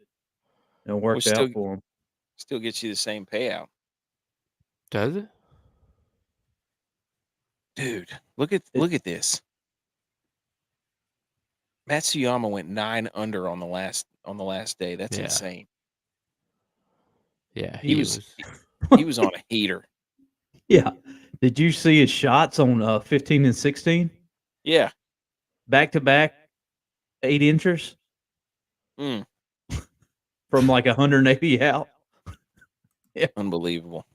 and it worked out for him. still gets you the same payout. Does it? Dude, look at this. Matsuyama went 9 under on the last day. That's Yeah. insane. Yeah, He was on a heater. Yeah. Did you see his shots on 15 and 16? Yeah. Back to back 8 inchers Mm. from like 180 out. Yeah. Unbelievable.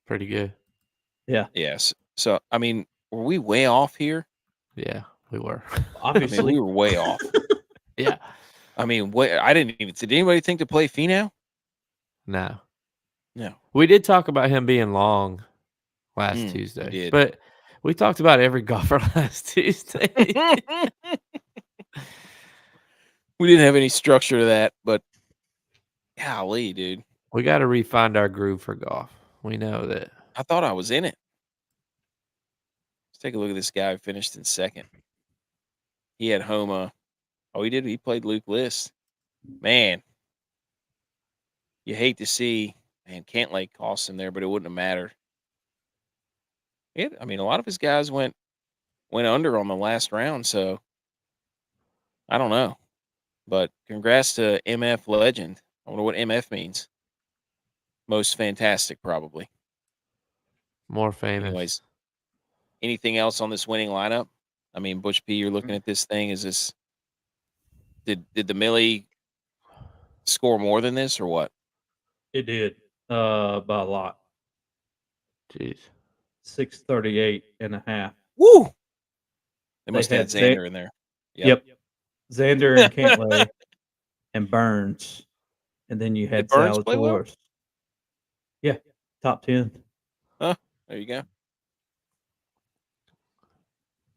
Pretty good. Yeah. Yes. So were we way off here? Yeah, we were. Obviously. we were way off. Yeah. I didn't even. Did anybody think to play Finau? No. No. We did talk about him being long last Tuesday. We did. But we talked about every golfer last Tuesday. We didn't have any structure to that, but golly, dude. We got to re-find our groove for golf. We know that. I thought I was in it. Let's take a look at this guy who finished in second. He had Homa. Oh, he did. He played Luke List. Man, you hate to see, Cantlay cost him there, but it wouldn't have mattered. A lot of his guys went under on the last round, so I don't know. But congrats to MF Legend. I wonder what MF means. Most fantastic, probably. More famous. Anyways, anything else on this winning lineup? Butch P, you're looking at this thing. Is this did the Millie score more than this or what? It did. By a lot. Jeez. 638.5. Woo! They must have had Xander in there. Yep. Xander and Cantlay and Burns. And then you had Burns play well? Zalatoris. Yeah. Top 10. Huh. There you go.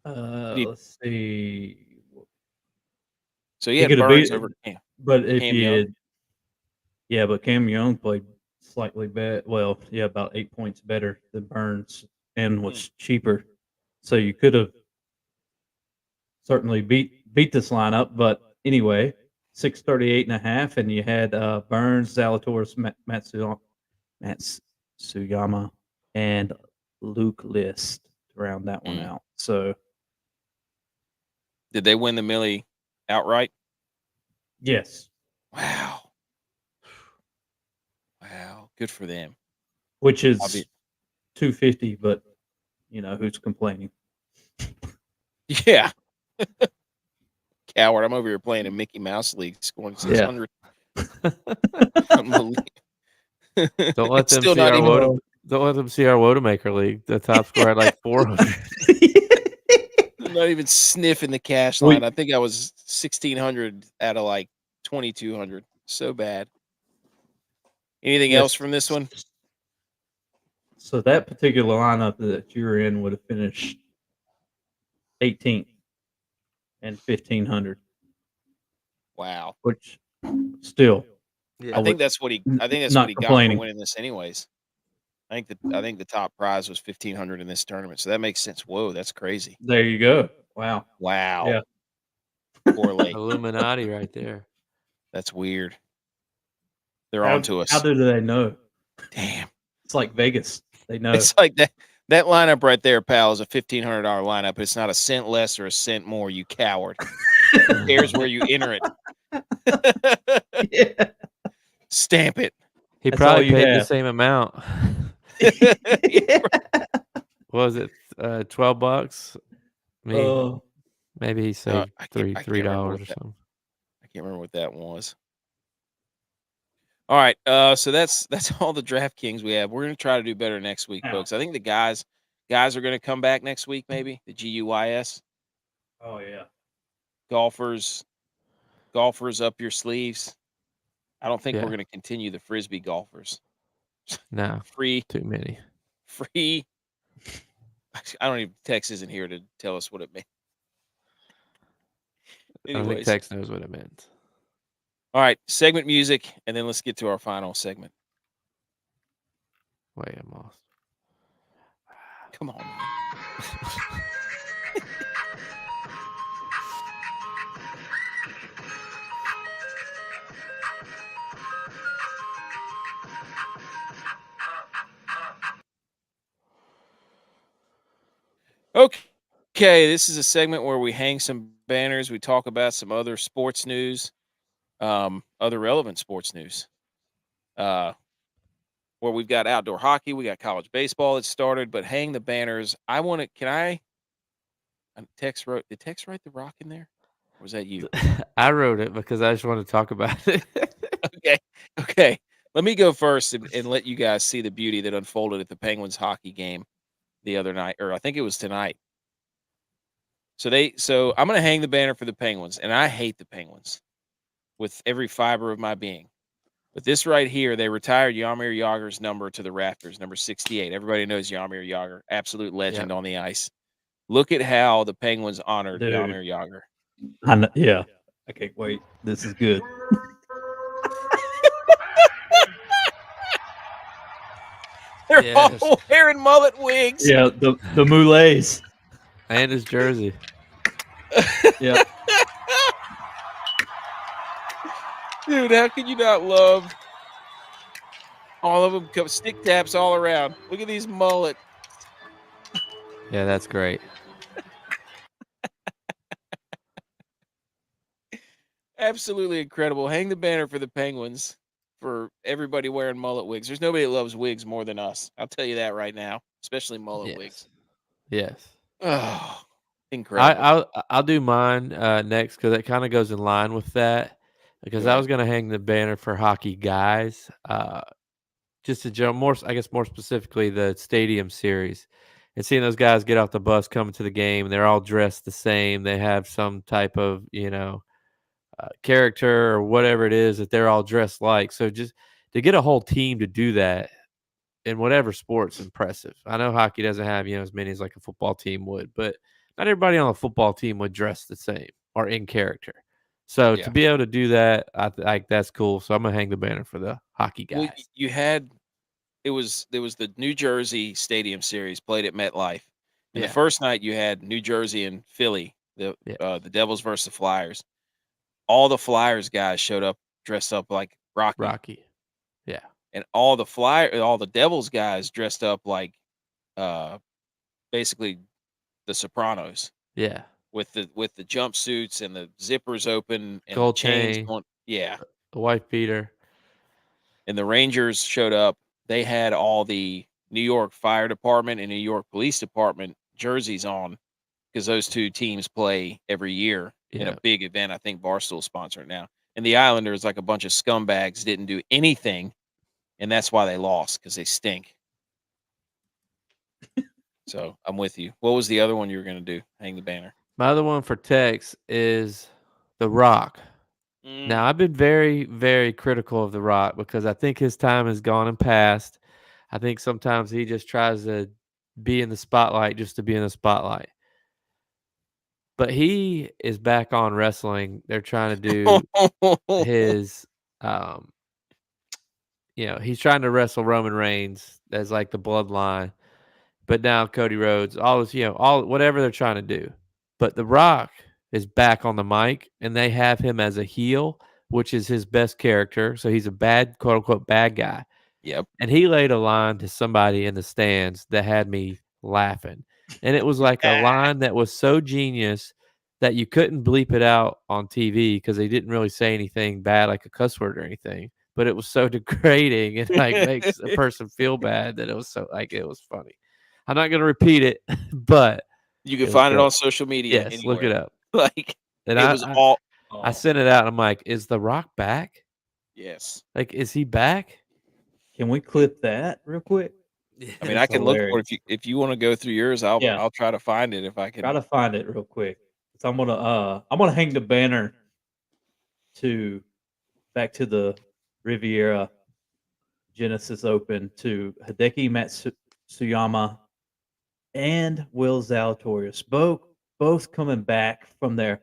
Let's see. So you had Burns over Cam. But if Cam you Young. had, yeah, but Cam Young played slightly better. Well, yeah, about 8 points better than Burns and was cheaper. So you could have certainly beat this lineup. But anyway, 638.5, and you had Burns, Zalatoris, Matsuyama, and Luke List to round that one out. So did they win the Millie outright? Yes. Wow. Wow. Good for them. Which is $250, but who's complaining? Yeah. Coward. I'm over here playing a Mickey Mouse League, scoring 600. Don't let them see our don't let them see our Wodamaker League. The top score had like 400. I'm not even sniffing the cash line. I think I was 1,600 out of like 2,200. So bad. Anything else from this one? So that particular lineup that you were in would have finished 18th and 1,500. Wow. Which still, yeah, I think that's what he got for winning this, anyways. I think the top prize was 1,500 in this tournament, so that makes sense. Whoa, that's crazy. There you go. Wow. Wow. Yeah. Correlate. Illuminati right there. That's weird. They're on to How us. do they know? Damn. It's like Vegas. They know. It's like that lineup right there, pal, is a $1,500 lineup. It's not a cent less or a cent more, you coward. Who cares where you enter it? Yeah. Stamp it. He That's all probably you paid the have. same amount. Yeah. What was it $12? Oh, Maybe he saved I can't remember $3 what or that. something. I can't remember what that one was. All right, so that's all the DraftKings we have. We're gonna try to do better next week, Ow. folks. I think the guys are gonna come back next week, maybe the GUYS oh yeah. golfers up your sleeves. I don't think we're Yeah. gonna continue the frisbee golfers. No, Free. I don't even. Tex isn't here to tell us what it means. I don't think Anyways, Tex knows what it meant. all right, segment music, and then let's get to our final segment. Wait, I'm lost. Come on, man. Okay, this is a segment where we hang some banners. We talk about some other sports news, other relevant sports news. Where we've got outdoor hockey, we got college baseball that started, but hang the banners. I want to. Can I? Tex wrote. Did Tex write the rock in there? Or was that you? I wrote it because I just wanted to talk about it. Okay. Let me go first and let you guys see the beauty that unfolded at the Penguins hockey game the other night, or I think it was tonight. So I'm gonna hang the banner for the Penguins, and I hate the Penguins with every fiber of my being. But this right here, they retired Jaromir Jagr's number to the rafters, number 68. Everybody knows Jaromir Jagr, absolute legend on the ice. Look at how the Penguins honored Dude. Jaromir Jagr. I know, yeah. I can't wait. This is good. They're all wearing mullet wigs. Yeah, the moulets. And his jersey. Yeah. Dude, how can you not love all of them? Stick taps all around. Look at these mullet. Yeah, that's great. Absolutely incredible. Hang the banner for the Penguins for everybody wearing mullet wigs. There's nobody that loves wigs more than us. I'll tell you that right now, especially mullet wigs. Yes. Oh, incredible. I'll do mine next because it kind of goes in line with that. Because I was going to hang the banner for hockey guys, just to jump more specifically the stadium series, and seeing those guys get off the bus coming to the game. They're all dressed the same. They have some type of character or whatever it is that they're all dressed like. So just to get a whole team to do that in whatever sport's impressive. I know hockey doesn't have as many as like a football team would, but not everybody on a football team would dress the same or in character. So to be able to do that, I that's cool. So I'm gonna hang the banner for the hockey guys. Well, you had there was the New Jersey Stadium Series played at MetLife, and the first night you had New Jersey and Philly, the Devils versus the Flyers. All the Flyers guys showed up dressed up like Rocky. Yeah. And all the Devils guys dressed up like basically the Sopranos. Yeah. With the jumpsuits and the zippers open and gold the chains chain, going. Yeah. The wife beater. And the Rangers showed up. They had all the New York Fire Department and New York Police Department jerseys on because those two teams play every year in a big event. I think Barstool's sponsoring it now. And the Islanders, like a bunch of scumbags, didn't do anything, and that's why they lost because they stink. So I'm with you. What was the other one you were going to do? Hang the banner. My other one for Tex is The Rock. Now, I've been very, very critical of The Rock because I think his time has gone and passed. I think sometimes he just tries to be in the spotlight just to be in the spotlight. But he is back on wrestling. They're trying to do his, he's trying to wrestle Roman Reigns as like the bloodline. But now Cody Rhodes, all this, all whatever they're trying to do. But The Rock is back on the mic, and they have him as a heel, which is his best character. So he's a bad, quote unquote, bad guy. Yep. And he laid a line to somebody in the stands that had me laughing. And it was like a line that was so genius that you couldn't bleep it out on TV because they didn't really say anything bad, like a cuss word or anything. But it was so degrading and like makes a person feel bad that it was so like it was funny. I'm not gonna repeat it, but You can was find it great. on social media. Yes, look it anywhere. up. Like And it was all. I sent it out. And I'm like, is The Rock back? Yes. Like, is he back? Can we clip that real quick? I mean, I It's can look for hilarious. it if you want to go through yours. I'll try to find it if I can. Try to find it real quick. So I'm gonna hang the banner back to the Riviera Genesis Open to Hideki Matsuyama and Will Zalatoris, both coming back from their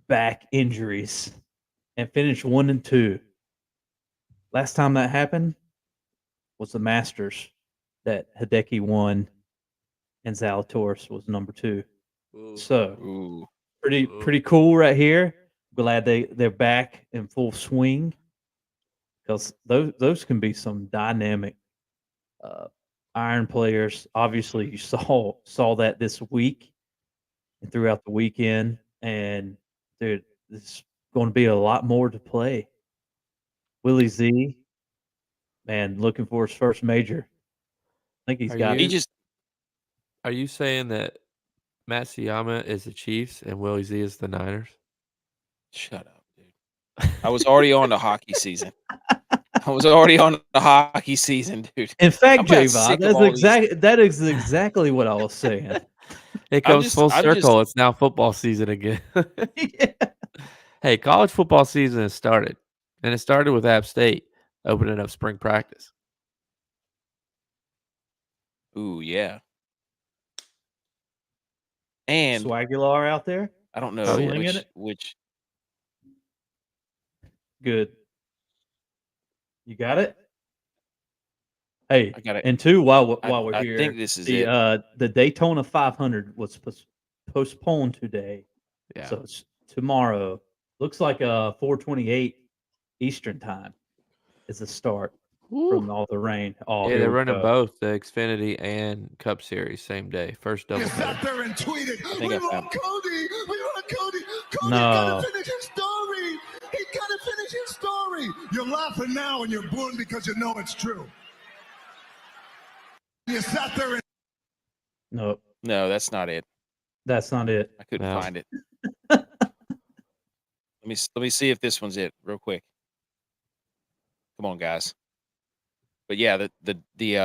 back injuries and finished 1-2. Last time that happened was the Masters that Hideki won and Zalatoris was number 2. So Ooh. pretty cool right here. Glad they're back in full swing because those can be some dynamic iron players. Obviously, you saw that this week and throughout the weekend, and dude, there's going to be a lot more to play. Willie Z, man, looking for his first major. I think he's got He it. just Are you saying that Matsuyama is the Chiefs and Willie Z is the Niners? shut up, dude. I was already on the hockey season. I was already on the hockey season, dude. In fact, I'm about J-Bob, sick of all these- that is exactly what I was saying. It I'm goes just- full I'm circle. just- It's now football season again. Yeah. Hey, college football season has started, and it started with App State opening up spring practice. Ooh, yeah. And Swagular out there. I don't Oh, know yeah. which Good. You got it. Hey, I got it. and two, while we're I here, think this is it. the Daytona 500 was postponed today, Yeah. so it's tomorrow. Looks like 4:28 Eastern time is the start from all the rain. Oh, Yeah, here they're we running go. both the Xfinity and Cup Series same day. First double header. There and tweeted, think we I found want Cody. We want Cody. Cody No. gotta finish his story. He gotta finish his story. You're laughing now and you're booing because you know it's true. You sat there and No, No, that's not it. that's not it. I couldn't No. find it. Let me see if this one's it real quick. Come on, guys. But yeah, the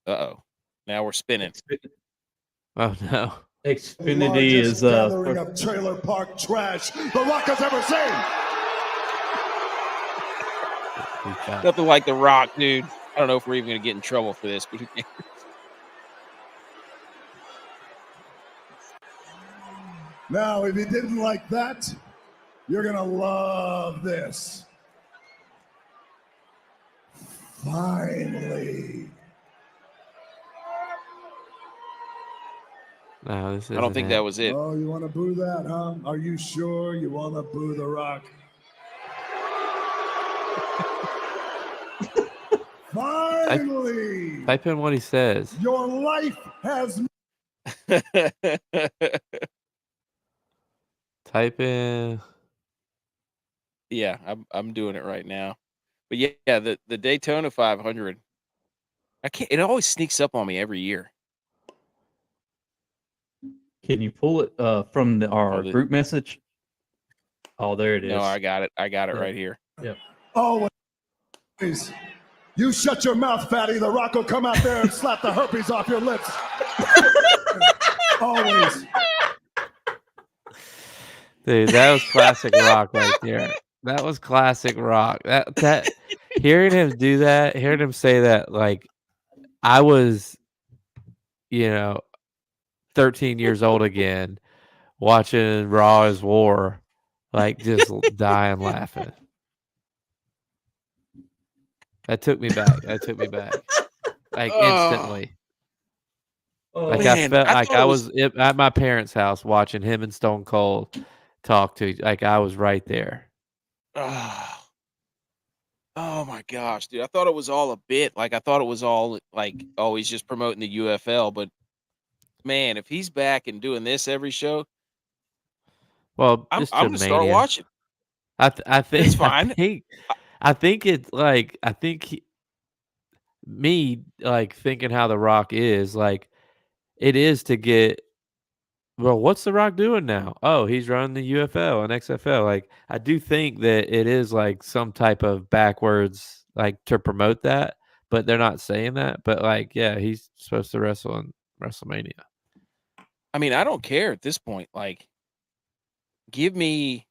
uh-oh. Now we're spinning. Oh no. Xfinity is gathering of trailer park trash The Rock has ever seen. He's back. Nothing like The Rock, dude. I don't know if we're even going to get in trouble for this, but who cares? Now, if you didn't like that, you're gonna love this. Finally. No, this isn't I don't think it. that was it. Oh, you want to boo that, huh? Are you sure you want to boo The Rock? Finally, Type in what he says. your life has Type in. Yeah, I'm doing it right now. But yeah, the Daytona 500. I can't. It always sneaks up on me every year. Can you pull it from our the- group message? Oh, there it is. No, I got it. I got it Yeah. right here. Yep. always. You shut your mouth, fatty. The Rock will come out there and slap the herpes off your lips. Always. Dude, that was classic Rock right there. That was classic Rock. That hearing him do that, hearing him say that, like I was, 13 years old again, watching Raw is War, like just dying laughing. That took me back. Like Oh. instantly. Like Man, I felt I like thought I it was. was at my parents' house watching him and Stone Cold talk to. Like I was right there. ah, oh my gosh, dude! I thought it was all a bit. Like I thought it was all like, oh, he's just promoting the UFL. But man, if he's back and doing this every show, Well, I'm just I'm to gonna start mania. watching. I It's think fine. I think it's like me like thinking how The Rock is like it is to get. Well, what's The Rock doing now? Oh, he's running the UFL and XFL. Like, I do think that it is like some type of backwards, like to promote that, but they're not saying that. But like, yeah, he's supposed to wrestle in WrestleMania. I mean, I don't care at this point. Like, give me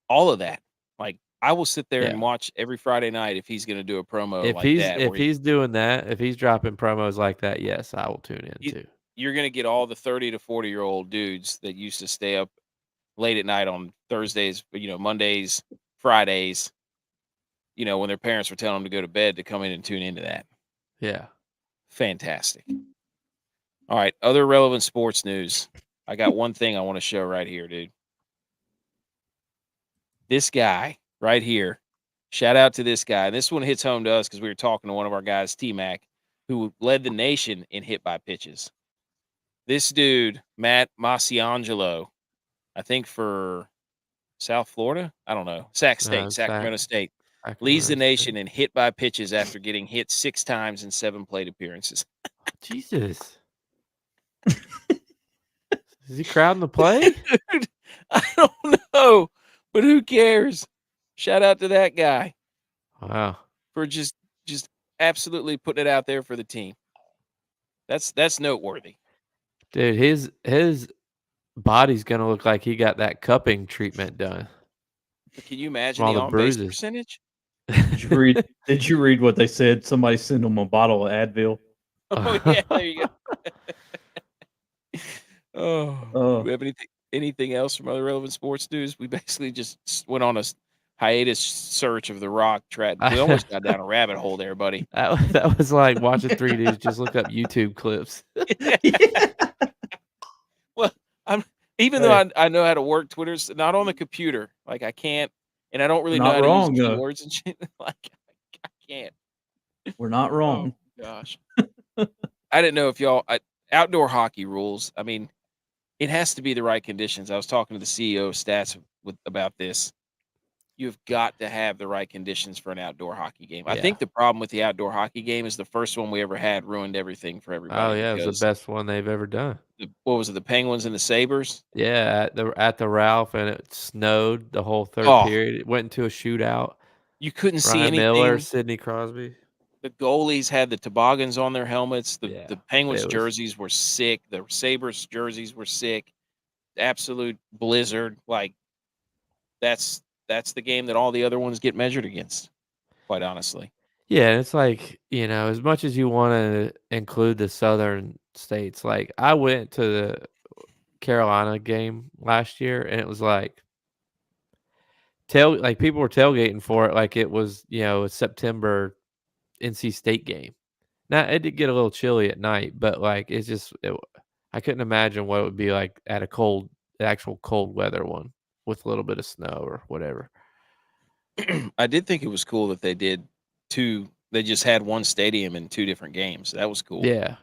all of that. Like, I will sit there and Yeah. watch every Friday night if he's going to do a promo like that. If he's doing that, if he's dropping promos like that, yes, I will tune in You, too. you're going to get all the 30 to 40-year-old dudes that used to stay up late at night on Thursdays, Mondays, Fridays, when their parents were telling them to go to bed to come in and tune into that. Yeah. Fantastic. All right. Other relevant sports news. I got one thing I want to show right here, dude. This guy right here. Shout out to this guy. This one hits home to us because we were talking to one of our guys, T-Mac, who led the nation in hit by pitches. This dude, Matt Masiangelo, I think for South Florida, I don't know, Sacramento State, leads the nation in hit by pitches after getting hit 6 times in 7 plate appearances. Jesus. Is he crowding the play? Dude, I don't know, but who cares? Shout out to that guy Wow. for just absolutely putting it out there for the team. That's noteworthy. Dude, his body's gonna look like he got that cupping treatment done. But can you imagine All the the on-base bruises. percentage? Did you read what they said? Somebody sent them a bottle of Advil. Oh yeah, there you go. Do we have anything else from other relevant sports news? We basically just went on a hiatus search of the Rock. We almost got down a rabbit hole there, buddy. That was like watching 3 dudes just look up YouTube clips. Well, even though I know how to work Twitter, not on the computer. Like I can't, and I don't really know Not how wrong, to use though. keywords and shit. Like I can't. We're not wrong. Oh, gosh. I didn't know if y'all outdoor hockey rules. I mean, it has to be the right conditions. I was talking to the CEO of Stats about this. You've got to have the right conditions for an outdoor hockey game. I Yeah. think the problem with the outdoor hockey game is the first one we ever had ruined everything for everybody. Oh yeah, it was the best one they've ever done. What was it? The Penguins and the Sabres? Yeah, at the Ralph, and it snowed the whole third period. It went into a shootout. You couldn't see Ryan anything. Miller, Sidney Crosby. The goalies had the toboggans on their helmets. The Yeah, Penguins it was- jerseys were sick. The Sabres jerseys were sick. Absolute blizzard. Like that's the game that all the other ones get measured against, quite honestly. Yeah, and it's like, as much as you want to include the southern states, like I went to the Carolina game last year and it was like people were tailgating for it like it was, a September NC State game. Now it did get a little chilly at night, but like I couldn't imagine what it would be like at actual cold weather one with a little bit of snow or whatever. I did think it was cool that they just had one stadium in 2 different games. That was cool. Yeah.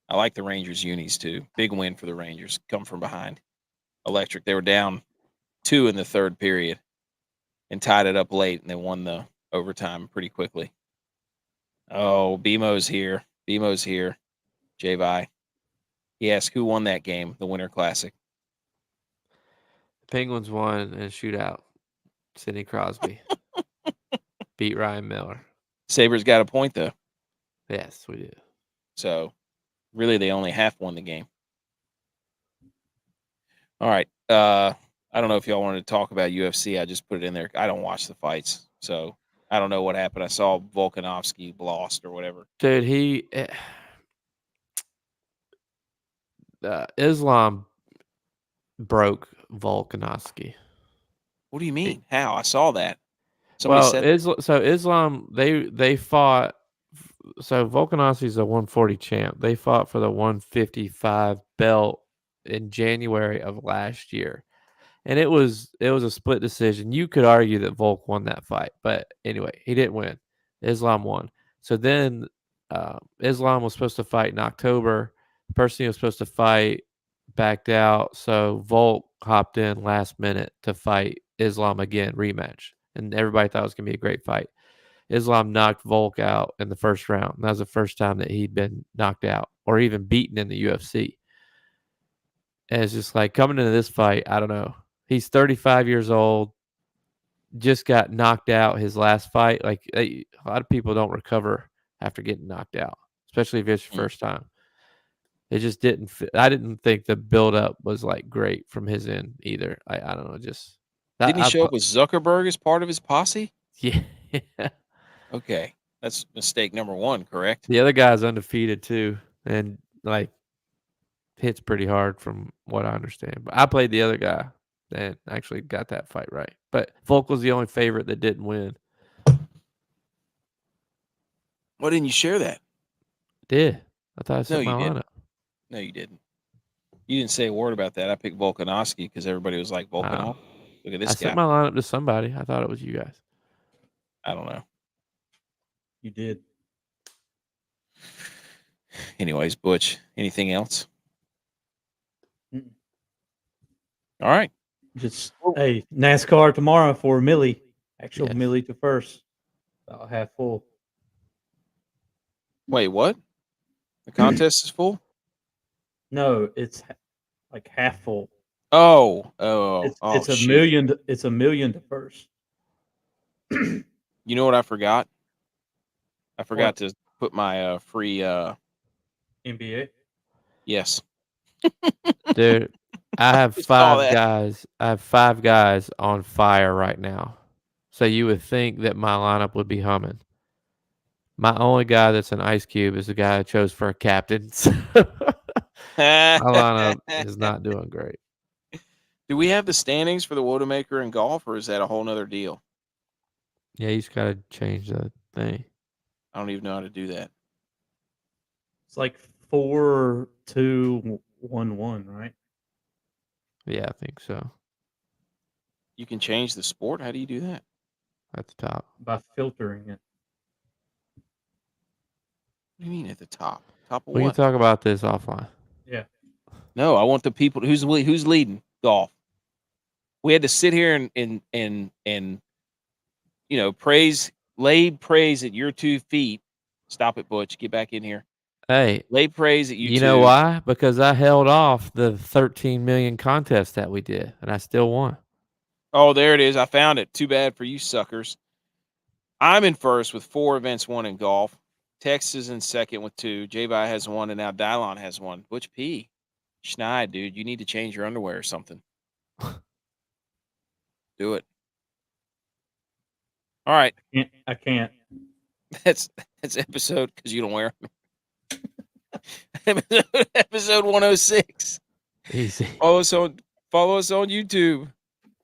I like the Rangers unis too. Big win for the Rangers. Come from behind. Electric. They were down 2 in the third period and tied it up late, and they won the overtime pretty quickly. Oh, BMO's here. J-Vi. He asked who won that game, the Winter Classic. Penguins won in a shootout. Sidney Crosby beat Ryan Miller. Sabres got a point, though. Yes, we did. So, really, they only half won the game. All right. I don't know if y'all wanted to talk about UFC. I just put it in there. I don't watch the fights, so I don't know what happened. I saw Volkanovski lost or whatever. Dude, Islam broke Volkanovski. What do you mean? How? I saw that. Somebody said Islam they fought Volkanovski's a 140 champ. They fought for the 155 belt in January of last year. And it was a split decision. You could argue that Volk won that fight, but anyway, he didn't win. Islam won. So then Islam was supposed to fight in October. The person he was supposed to fight backed out, so Volk hopped in last minute to fight Islam again, rematch. And everybody thought it was going to be a great fight. Islam knocked Volk out in the first round. That was the first time that he'd been knocked out or even beaten in the UFC. And it's just like coming into this fight, I don't know. He's 35 years old, just got knocked out his last fight. Like a lot of people don't recover after getting knocked out, especially if it's your first time. It just didn't fit. I didn't think the buildup was like great from his end either. I don't know. Just didn't he show up with Zuckerberg as part of his posse? Yeah. Okay, that's mistake number one. Correct. The other guy's undefeated too, and like hits pretty hard from what I understand. But I played the other guy and actually got that fight right. But Volk was the only favorite that didn't win. Why didn't you share that? I did. I thought I said my didn't. lineup. No, you didn't. You didn't say a word about that. I picked Volkanovski because everybody was like Volkanov. Look at this I guy. sent my lineup to somebody. I thought it was you guys. I don't know. You did. Anyways, Butch, anything else? Mm-mm. All right. Just hey, NASCAR tomorrow for Millie. Actual Yes. Millie to first. About half full. Wait, what? The contest is full? No, it's like half full. Oh, It's a shoot. million. It's a million to first. You know what I forgot? I forgot to put my free. NBA. Yes. Dude, I have I saw that. 5 guys. I have 5 guys on fire right now. So you would think that my lineup would be humming. My only guy that's an ice cube is the guy I chose for a captain. My lineup is not doing great. Do we have the standings for the Wodamaker in golf, or is that a whole nother deal? Yeah, you just got to change the thing. I don't even know how to do that. It's like 4-2-1-1, right? Yeah, I think so. You can change the sport. How do you do that? At the top. By filtering it. What do you mean at the top? Top of We can what? talk about this offline. Yeah. No, I want the people who's leading golf. We had to sit here and you know, lay praise at your 2 feet. Stop it, Butch. Get back in here. Hey, Lay praise at you. you know why? Because I held off the 13 million contest that we did, and I still won. Oh, there it is. I found it. Too bad for you suckers. I'm in first with 4 events won in golf. Tex is in second with 2. J-Vi has 1, and now Dylon has 1. Butch P. Schneid, dude, you need to change your underwear or something. Do it. All right. I can't. That's episode because you don't wear them. episode 106. Easy. Follow us on YouTube,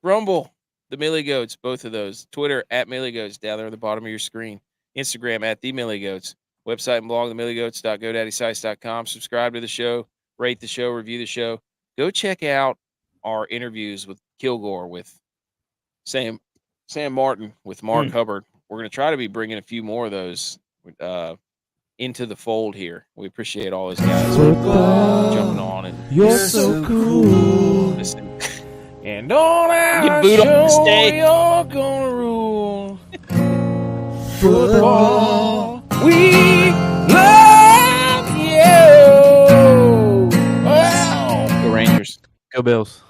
Rumble, the Millie Goats, both of those. Twitter at Millie Goats down there at the bottom of your screen. Instagram at the Millie Goats. Website and blog themilliegoats.godaddysites.com. Subscribe to the show, rate the show, review the show. Go check out our interviews with Kilgore, with Sam Martin, with Mark Hubbard. We're going to try to be bringing a few more of those into the fold here. We appreciate all those guys jumping on and You're so cool. listening. And on our boot show, on the stage. you're gonna rule. Football, we love you. Wow. Go Rangers. Go Bills.